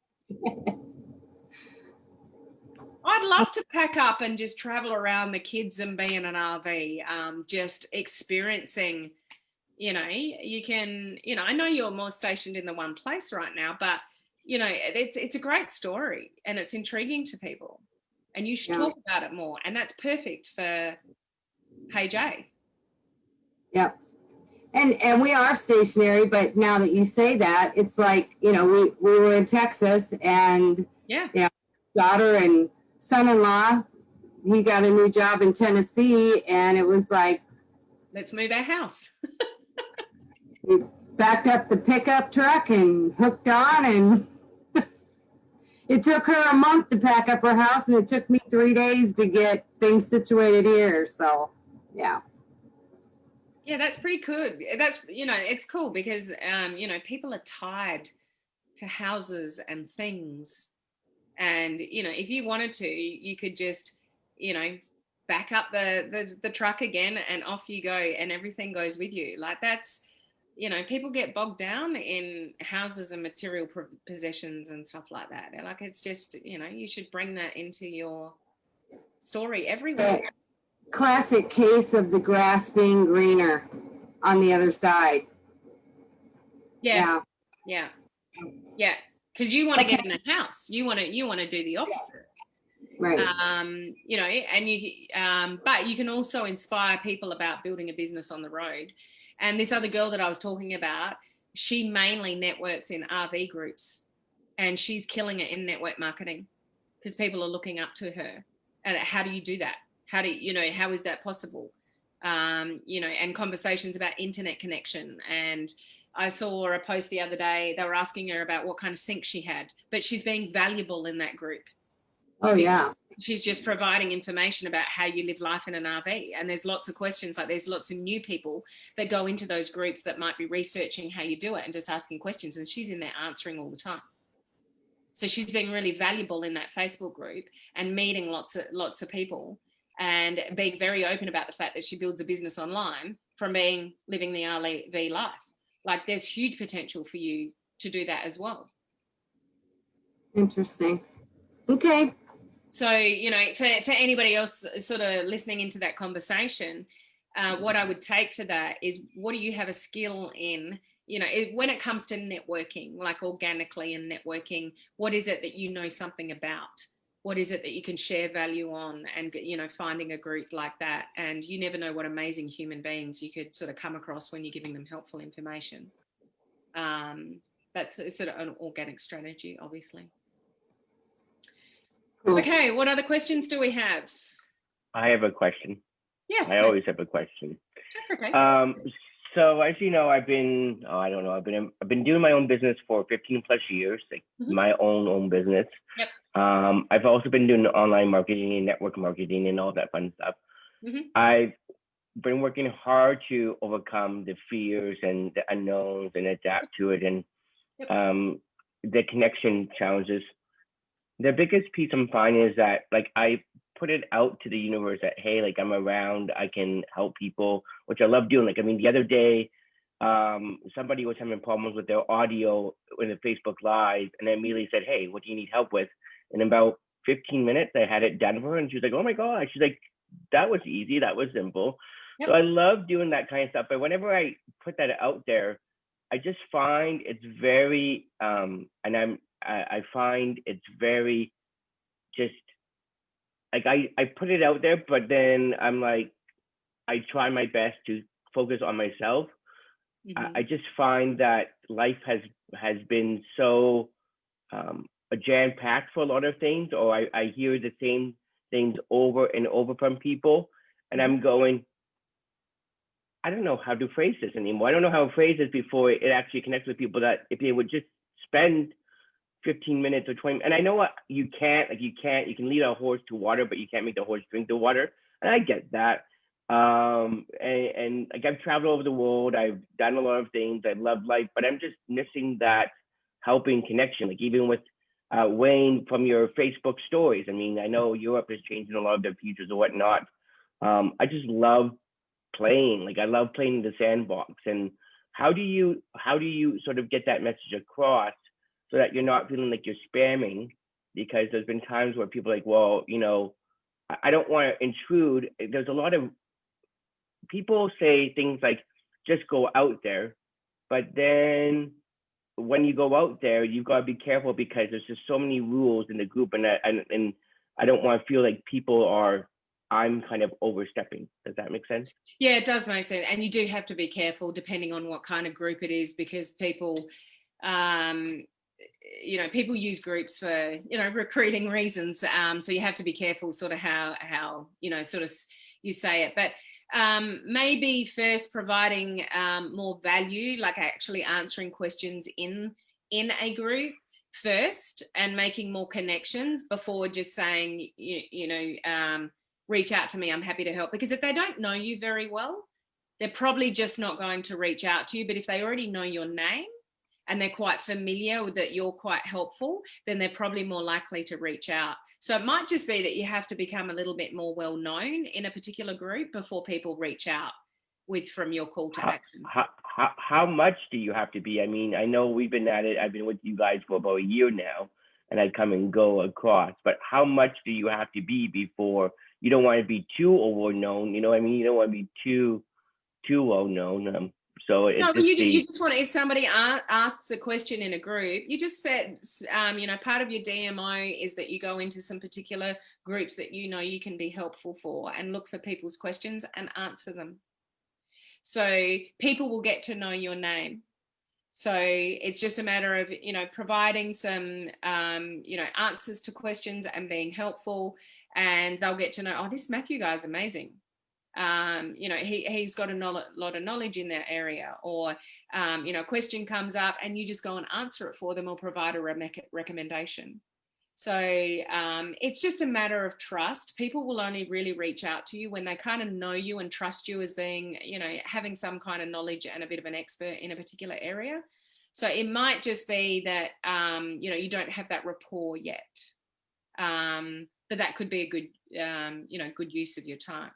I'd love to pack up and just travel around the kids and be in an RV, just experiencing, you know, you can, you know, I know you're more stationed in the one place right now, but, you know, it's a great story and it's intriguing to people, and you should talk about it more. And that's perfect for Page A. Yep. And we are stationary, but now that you say that, it's like, you know, we were in Texas, and yeah, you know, daughter and son-in-law, he got a new job in Tennessee, and it was like, let's move our house. we backed up the pickup truck and hooked on, and it took her a month to pack up her house, and it took me 3 days to get things situated here. So, yeah. Yeah, that's pretty good. That's, you know, it's cool because, you know, people are tied to houses and things. And, you know, if you wanted to, you could just, you know, back up the truck again and off you go, and everything goes with you. Like, that's, you know, people get bogged down in houses and material possessions and stuff like that. They're like, it's just, you know, you should bring that into your story everywhere. Classic case of the grass being greener on the other side. Yeah. Because you want to get in a house. You want to do the opposite. Right. You know, and you but you can also inspire people about building a business on the road. And this other girl that I was talking about, she mainly networks in RV groups, and she's killing it in network marketing because people are looking up to her. And how do you do that? How is that possible? You know, and conversations about internet connection. And I saw a post the other day, they were asking her about what kind of sink she had, but she's being valuable in that group. Oh, yeah. She's just providing information about how you live life in an RV. And there's lots of questions, like there's lots of new people that go into those groups that might be researching how you do it and just asking questions. And she's in there answering all the time. So she's been really valuable in that Facebook group and meeting lots of people and being very open about the fact that she builds a business online from living the RV life. Like there's huge potential for you to do that as well. Interesting. Okay. So, you know, for anybody else sort of listening into that conversation, what I would take for that is, what do you have a skill in? You know, when it comes to networking, like organically and networking, what is it that you know something about? What is it that you can share value on? And, you know, finding a group like that. And you never know what amazing human beings you could sort of come across when you're giving them helpful information. That's sort of an organic strategy, obviously. Cool. Okay, what other questions do we have? I have a question. Yes. I always have a question. That's okay. So as you know, I've been doing my own business for 15 plus years, like my own business. Yep. I've also been doing online marketing and network marketing and all that fun stuff. I've been working hard to overcome the fears and the unknowns and adapt to it, and the connection challenges. The biggest piece I'm finding is that, like, I put it out to the universe that, hey, like, I'm around, I can help people, which I love doing. Like, I mean, the other day, somebody was having problems with their audio in the Facebook Live, and I immediately said, hey, what do you need help with? In about 15 minutes, I had it done for her, and she was like, oh my gosh. She's like, that was easy, that was simple. So I love doing that kind of stuff. But whenever I put that out there, I just find it's very, I find it's very just like I put it out there, but then I'm like, I try my best to focus on myself. I just find that life has been so jam-packed for a lot of things, or I hear the same things over and over from people, and I'm going, I don't know how to phrase this anymore. I don't know how to phrase this before it actually connects with people, that if they would just spend 15 minutes or 20, and I know what you can lead a horse to water, but you can't make the horse drink the water. And I get that. And like, I've traveled over the world, I've done a lot of things, I love life, but I'm just missing that helping connection. Like, even with Wayne, from your Facebook stories, I mean, I know Europe is changing a lot of their features or whatnot. I just love playing. Like, I love playing in the sandbox. And how do you sort of get that message across so that you're not feeling like you're spamming? Because there's been times where people are like, well, you know, I don't want to intrude. There's a lot of people say things like, just go out there. But then when you go out there, you've got to be careful, because there's just so many rules in the group, and I don't want to feel like I'm kind of overstepping. Does that make sense? Yeah, it does make sense. And you do have to be careful depending on what kind of group it is, because people, you know, people use groups for, you know, recruiting reasons. So you have to be careful sort of how, you know, sort of you say it. But maybe first providing more value, like actually answering questions in a group first, and making more connections before just saying, you know, reach out to me, I'm happy to help. Because if they don't know you very well, they're probably just not going to reach out to you. But if they already know your name and they're quite familiar with that you're quite helpful, then they're probably more likely to reach out. So it might just be that you have to become a little bit more well known in a particular group before people reach out from your call to action. How much do you have to be? I mean, I know we've been at it, I've been with you guys for about a year now, and I come and go across, but how much do you have to be before? You don't want to be too over known, you know what I mean? You don't want to be too well known. So it's you just want to, if somebody asks a question in a group, you just you know, part of your DMO is that you go into some particular groups that you know you can be helpful for, and look for people's questions and answer them. So people will get to know your name. So it's just a matter of, you know, providing some, you know, answers to questions and being helpful, and they'll get to know, oh, this Matthew guy's amazing. You know, he's got a lot of knowledge in that area. Or, you know, a question comes up and you just go and answer it for them, or provide a recommendation. So it's just a matter of trust. People will only really reach out to you when they kind of know you and trust you as being, you know, having some kind of knowledge and a bit of an expert in a particular area. So it might just be that, you know, you don't have that rapport yet. But that could be a good, you know, good use of your time.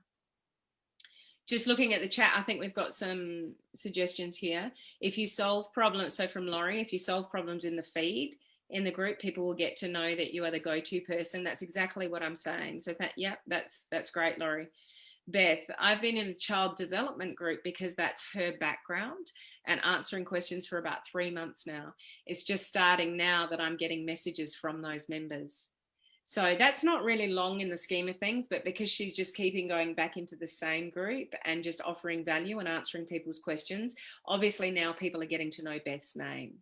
Just looking at the chat, I think we've got some suggestions here. If you solve problems, so from Laurie, if you solve problems in the feed, in the group, people will get to know that you are the go-to person. That's exactly what I'm saying. So that, yeah, that's great, Laurie. Beth, I've been in a child development group because that's her background and answering questions for about 3 months now. It's just starting now that I'm getting messages from those members. So that's not really long in the scheme of things, but because she's just keeping going back into the same group and just offering value and answering people's questions, obviously now people are getting to know Beth's name.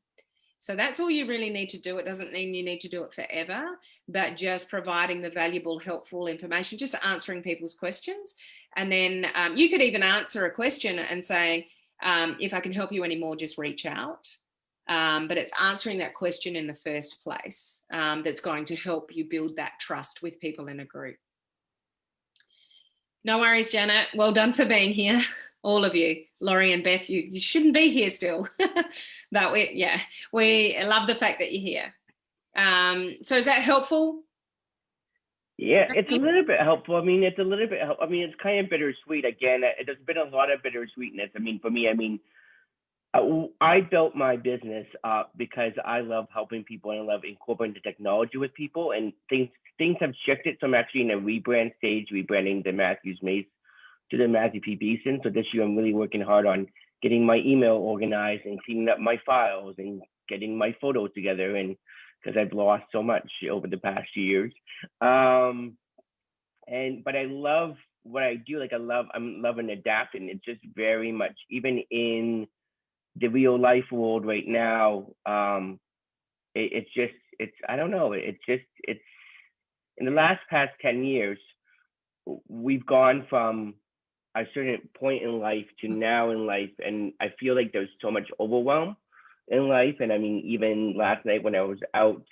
So that's all you really need to do. It doesn't mean you need to do it forever, but just providing the valuable, helpful information, just answering people's questions. And then you could even answer a question and say, if I can help you anymore, just reach out. But it's answering that question in the first place that's going to help you build that trust with people in a group. No worries, Janet. Well done for being here. All of you, Laurie and Beth, you shouldn't be here still. But we love the fact that you're here. So is that helpful? Yeah, it's a little bit helpful. I mean, it's a little bit, I mean, it's kind of bittersweet. Again, there's been a lot of bittersweetness. I mean, for me, I mean, I built my business up because I love helping people and I love incorporating the technology with people, and things have shifted. So I'm actually in a rebrand stage, rebranding the Matthews Mace to the Matthew P. Beeson. So this year I'm really working hard on getting my email organized and cleaning up my files and getting my photos together, and because I've lost so much over the past years. But I love what I do. Like I'm loving adapting. It's just very much, even in the real life world right now, it's I don't know, it's in the past 10 years, we've gone from a certain point in life to now in life, and I feel like there's so much overwhelm in life. And I mean, even last night when I was out,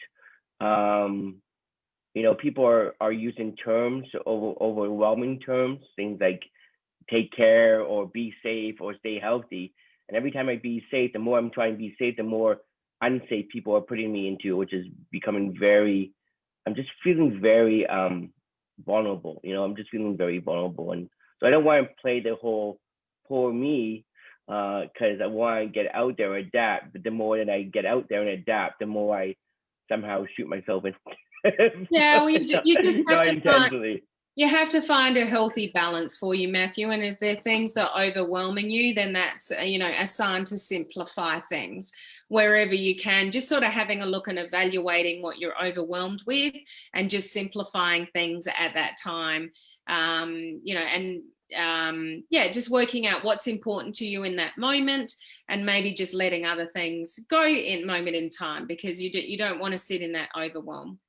you know, people are using terms, overwhelming terms, things like take care or be safe or stay healthy. And every time I be safe, the more I'm trying to be safe, the more unsafe people are putting me into, which is becoming I'm just feeling very vulnerable. You know, I'm just feeling very vulnerable. And so I don't want to play the whole poor me, because I want to get out there and adapt. But the more that I get out there and adapt, the more I somehow shoot myself in. Yeah, well, you just have to intentionally. You have to find a healthy balance for you, Matthew. And is there things that are overwhelming you, then that's, you know, a sign to simplify things wherever you can. Just sort of having a look and evaluating what you're overwhelmed with and just simplifying things at that time, you know, and just working out what's important to you in that moment, and maybe just letting other things go in moment in time, because you don't want to sit in that overwhelm.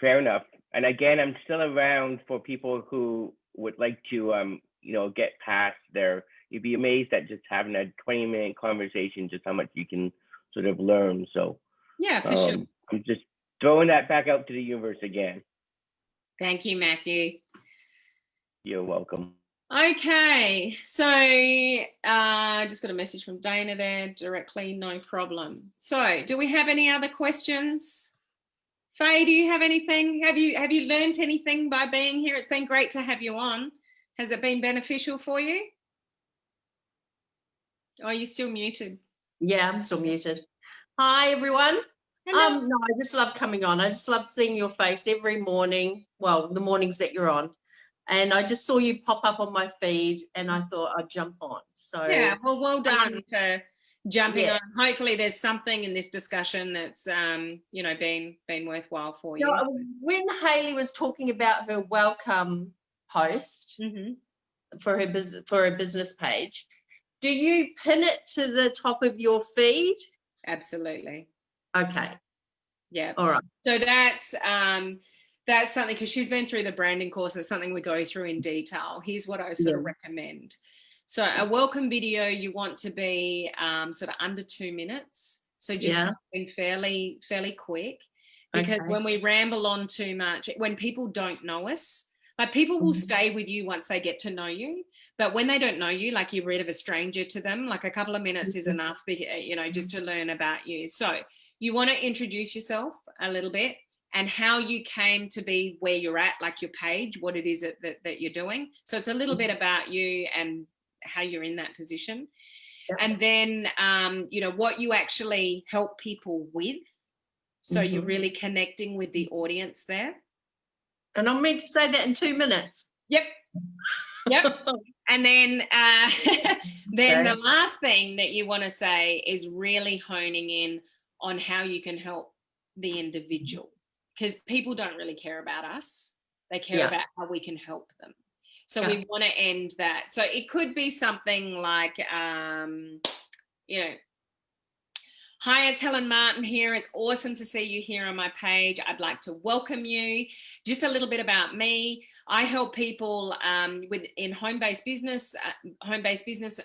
Fair enough. And again, I'm still around for people who would like to, you know, get past you'd be amazed at just having a 20-minute conversation, just how much you can sort of learn. So yeah, for sure. I'm just throwing that back out to the universe again. Thank you, Matthew. You're welcome. Okay, so I just got a message from Dana there directly, no problem. So do we have any other questions? Faye, do you have anything? Have you learned anything by being here? It's been great to have you on. Has it been beneficial for you? Oh, are you still muted? Yeah, I'm still muted. Hi, everyone. Hello. No, I just love coming on. I just love seeing your face every morning. Well, the mornings that you're on. And I just saw you pop up on my feed and I thought I'd jump on. So yeah, well done for jumping yeah. on. Hopefully there's something in this discussion that's you know, been worthwhile for you. When Hayley was talking about her welcome post for her business page, do you pin it to the top of your feed? Absolutely. Okay. Yeah. All right. So that's something, because she's been through the branding course. It's something we go through in detail. Here's what I sort of recommend. So a welcome video, you want to be sort of under 2 minutes. So just something fairly quick. because Okay. when we ramble on too much, when people don't know us, like people will stay with you once they get to know you, but when they don't know you, like you're rid of a stranger to them, like a couple of minutes is enough, you know, just to learn about you. So you want to introduce yourself a little bit and how you came to be where you're at, like your page, what it is that you're doing. So it's a little bit about you and how you're in that position. Yep. And then, you know, what you actually help people with. So you're really connecting with the audience there. And I'm meant to say that in 2 minutes. Yep. And then then Okay. the last thing that you want to say is really honing in on how you can help the individual, because people don't really care about us. They care about how we can help them. So we want to end that. So it could be something like, you know, hi, it's Helen Martin here. It's awesome to see you here on my page. I'd like to welcome you. Just a little bit about me. I help people in home-based business, home-based businesses.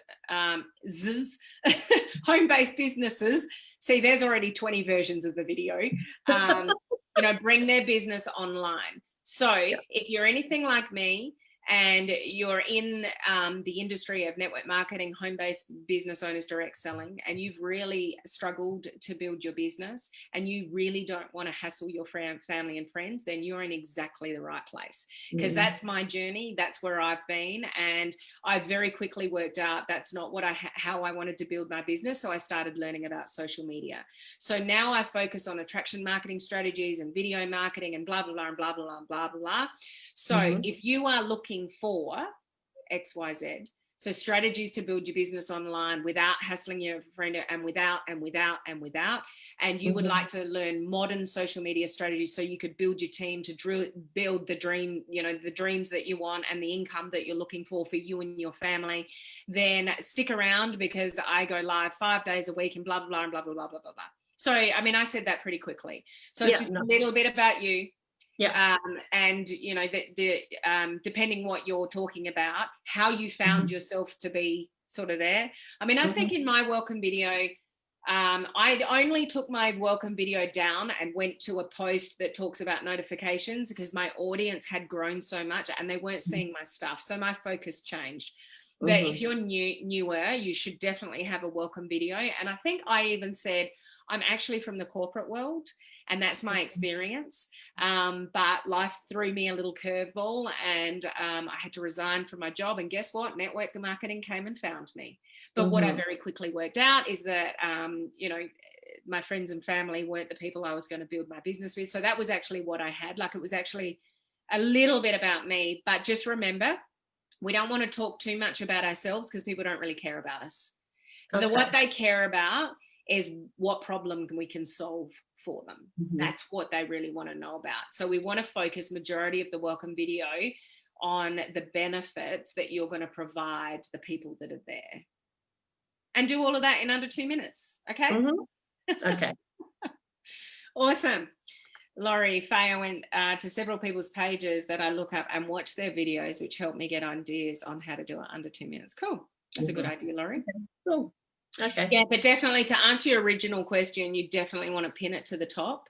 See, there's already 20 versions of the video. You know, bring their business online. So if you're anything like me, and you're in the industry of network marketing, home-based business owners, direct selling, and you've really struggled to build your business and you really don't want to hassle your family and friends, then you're in exactly the right place, because that's my journey. That's where I've been. And I very quickly worked out that's not what how I wanted to build my business. So I started learning about social media. So now I focus on attraction marketing strategies and video marketing and blah, blah, blah, and blah, blah, blah, blah, blah. So if you are looking for XYZ, so strategies to build your business online without hassling your friend and without, and you would like to learn modern social media strategies so you could build your team to build the dream, you know, the dreams that you want and the income that you're looking for you and your family, then stick around, because I go live 5 days a week and blah, blah, blah, and blah, blah, blah, blah, blah, blah. Sorry, I mean, I said that pretty quickly. So it's just a little bit about you. And you know, depending what you're talking about, how you found yourself to be sort of there. I mean, I think in my welcome video, I only took my welcome video down and went to a post that talks about notifications, because my audience had grown so much and they weren't seeing my stuff. So my focus changed. But if you're newer, you should definitely have a welcome video. And I think I even said, I'm actually from the corporate world and that's my experience. But life threw me a little curveball and I had to resign from my job. And guess what? Network marketing came and found me. But what I very quickly worked out is that, you know, my friends and family weren't the people I was going to build my business with. So that was actually what I had. Like, it was actually a little bit about me. But just remember, we don't want to talk too much about ourselves because people don't really care about us. What they care about is what problem we can solve for them. That's what they really want to know about. So we want to focus majority of the welcome video on the benefits that you're going to provide the people that are there. And do all of that in under 2 minutes. Okay? Okay. Awesome. Laurie, Faye, went to several people's pages that I look up and watch their videos, which help me get ideas on how to do it under 2 minutes. Cool. That's a good idea, Laurie. Cool. Okay. Yeah, but definitely to answer your original question, you definitely want to pin it to the top.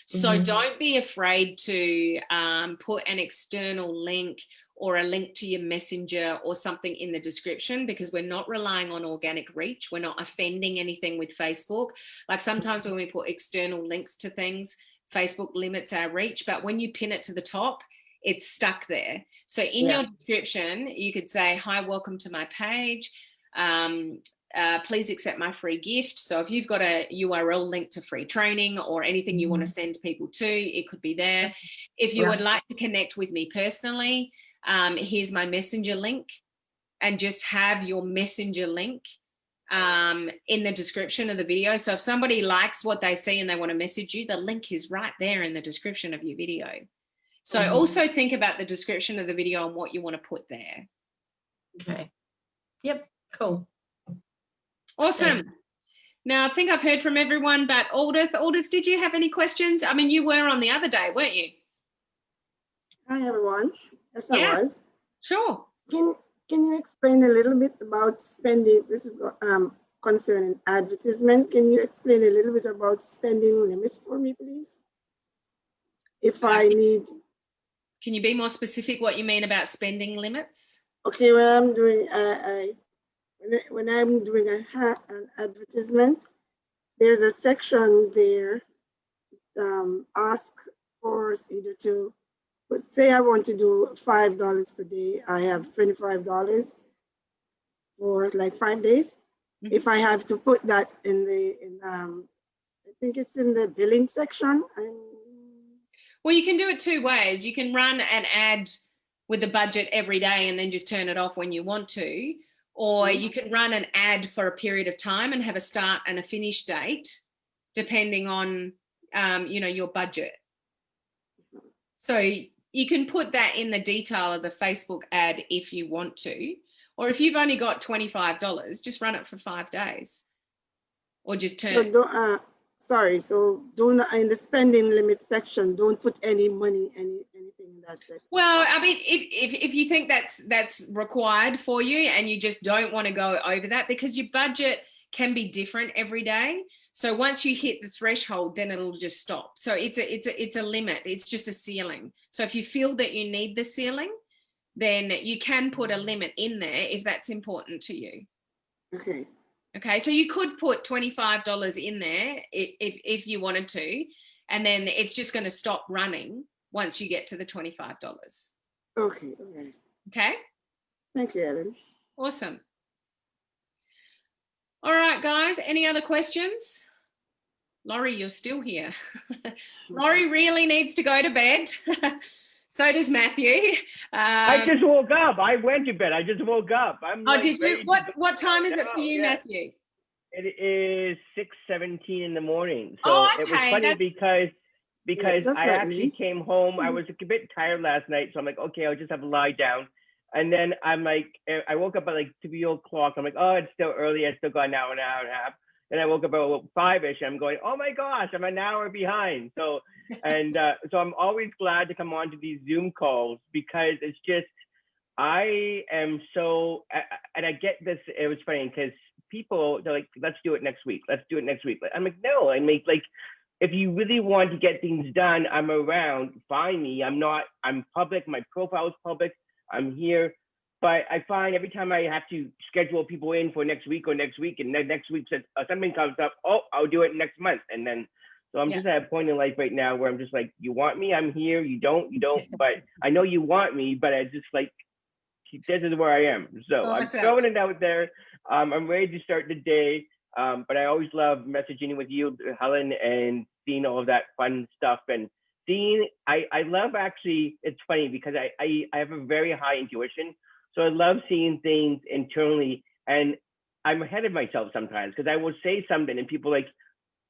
So don't be afraid to put an external link or a link to your messenger or something in the description, because we're not relying on organic reach. We're not offending anything with Facebook. Like sometimes when we put external links to things, Facebook limits our reach, but when you pin it to the top, it's stuck there. So in your description, you could say, hi, welcome to my page. Please accept my free gift. So if you've got a URL link to free training or anything you want to send people to, it could be there. If you would like to connect with me personally, here's my messenger link, and just have your messenger link in the description of the video. So if somebody likes what they see and they want to message you, the link is right there in the description of your video. So also think about the description of the video and what you want to put there. Okay. Yep. Cool. Awesome. Now, I think I've heard from everyone, but Aldith, did you have any questions? I mean, you were on the other day, weren't you? Hi, everyone. Yes, I was. Sure. Can you explain a little bit about spending? This is concerning advertisement. Can you explain a little bit about spending limits for me, please? if I need. Can you be more specific what you mean about spending limits? Okay, when I'm doing when I'm doing an advertisement, there's a section there. Ask for either to, but say I want to do $5 per day. I have $25 for like 5 days. Mm-hmm. If I have to put that in I think it's in the billing section. Well, you can do it two ways. You can run an ad with a budget every day and then just turn it off when you want to, or you can run an ad for a period of time and have a start and a finish date, depending on your budget. So you can put that in the detail of the Facebook ad if you want to, or if you've only got $25, just run it for 5 days, or just turn it. So do not, in the spending limit section, don't put any money, anything in that section. Well, I mean, if you think that's required for you and you just don't want to go over that, because your budget can be different every day. So once you hit the threshold, then it'll just stop. So it's a limit. It's just a ceiling. So if you feel that you need the ceiling, then you can put a limit in there if that's important to you. Okay. Okay, so you could put $25 in there if you wanted to, and then it's just going to stop running once you get to the $25. Okay. Okay? Thank you, Ellen. Awesome. All right, guys, any other questions? Laurie, you're still here. Laurie really needs to go to bed. So does Matthew. I just woke up. I went to bed. I just woke up. Did you? What time is it for you, Matthew? It is 6:17 in the morning. So it was funny because I actually came home. I was a bit tired last night, so I'm like, okay, I'll just have a lie down. And then I'm like, I woke up at like 3 o'clock. I'm like, oh, it's still early. I still got an hour and a half. And I woke up at 5-ish. I'm going, oh my gosh, I'm an hour behind. So I'm always glad to come on to these Zoom calls, because it's just, I am so, and I get this. It was funny because people, they're like, let's do it next week. Let's do it next week. I'm like, no, like, if you really want to get things done, I'm around. Find me. I'm public. My profile is public. I'm here. But I find every time I have to schedule people in for next week, and next week says something comes up, oh, I'll do it next month. And then, so I'm just at a point in life right now where I'm just like, you want me, I'm here. You don't. But I know you want me, but I just like, this is where I am. So I'm throwing it out there. I'm ready to start the day. But I always love messaging with you, Helen, and seeing all of that fun stuff. And seeing, I love, actually, it's funny because I have a very high intuition. So I love seeing things internally, and I'm ahead of myself sometimes, because I will say something and people are like,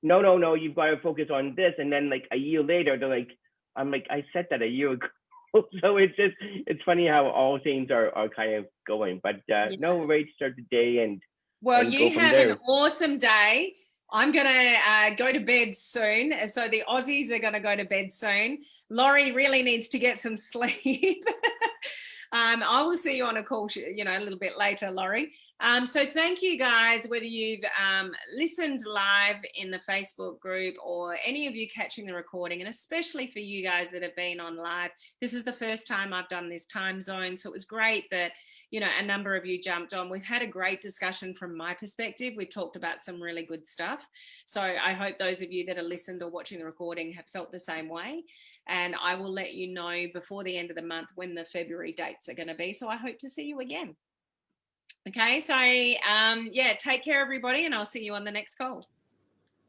no, you've got to focus on this. And then like a year later, they're like, I'm like, I said that a year ago. So it's funny how all things are kind of going, but no, we're ready to start the day. And well, and you have an awesome day. I'm going to go to bed soon. So the Aussies are going to go to bed soon. Laurie really needs to get some sleep. I will see you on a call, a little bit later, Laurie. So thank you guys, whether you've listened live in the Facebook group or any of you catching the recording, and especially for you guys that have been on live. This is the first time I've done this time zone, so it was great that, a number of you jumped on. We've had a great discussion from my perspective. We talked about some really good stuff. So I hope those of you that are listened or watching the recording have felt the same way. And I will let you know before the end of the month when the February dates are going to be. So I hope to see you again. Okay, so take care, everybody, and I'll see you on the next call.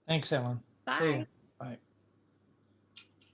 Thanks, Ellen. Bye. See you. Bye.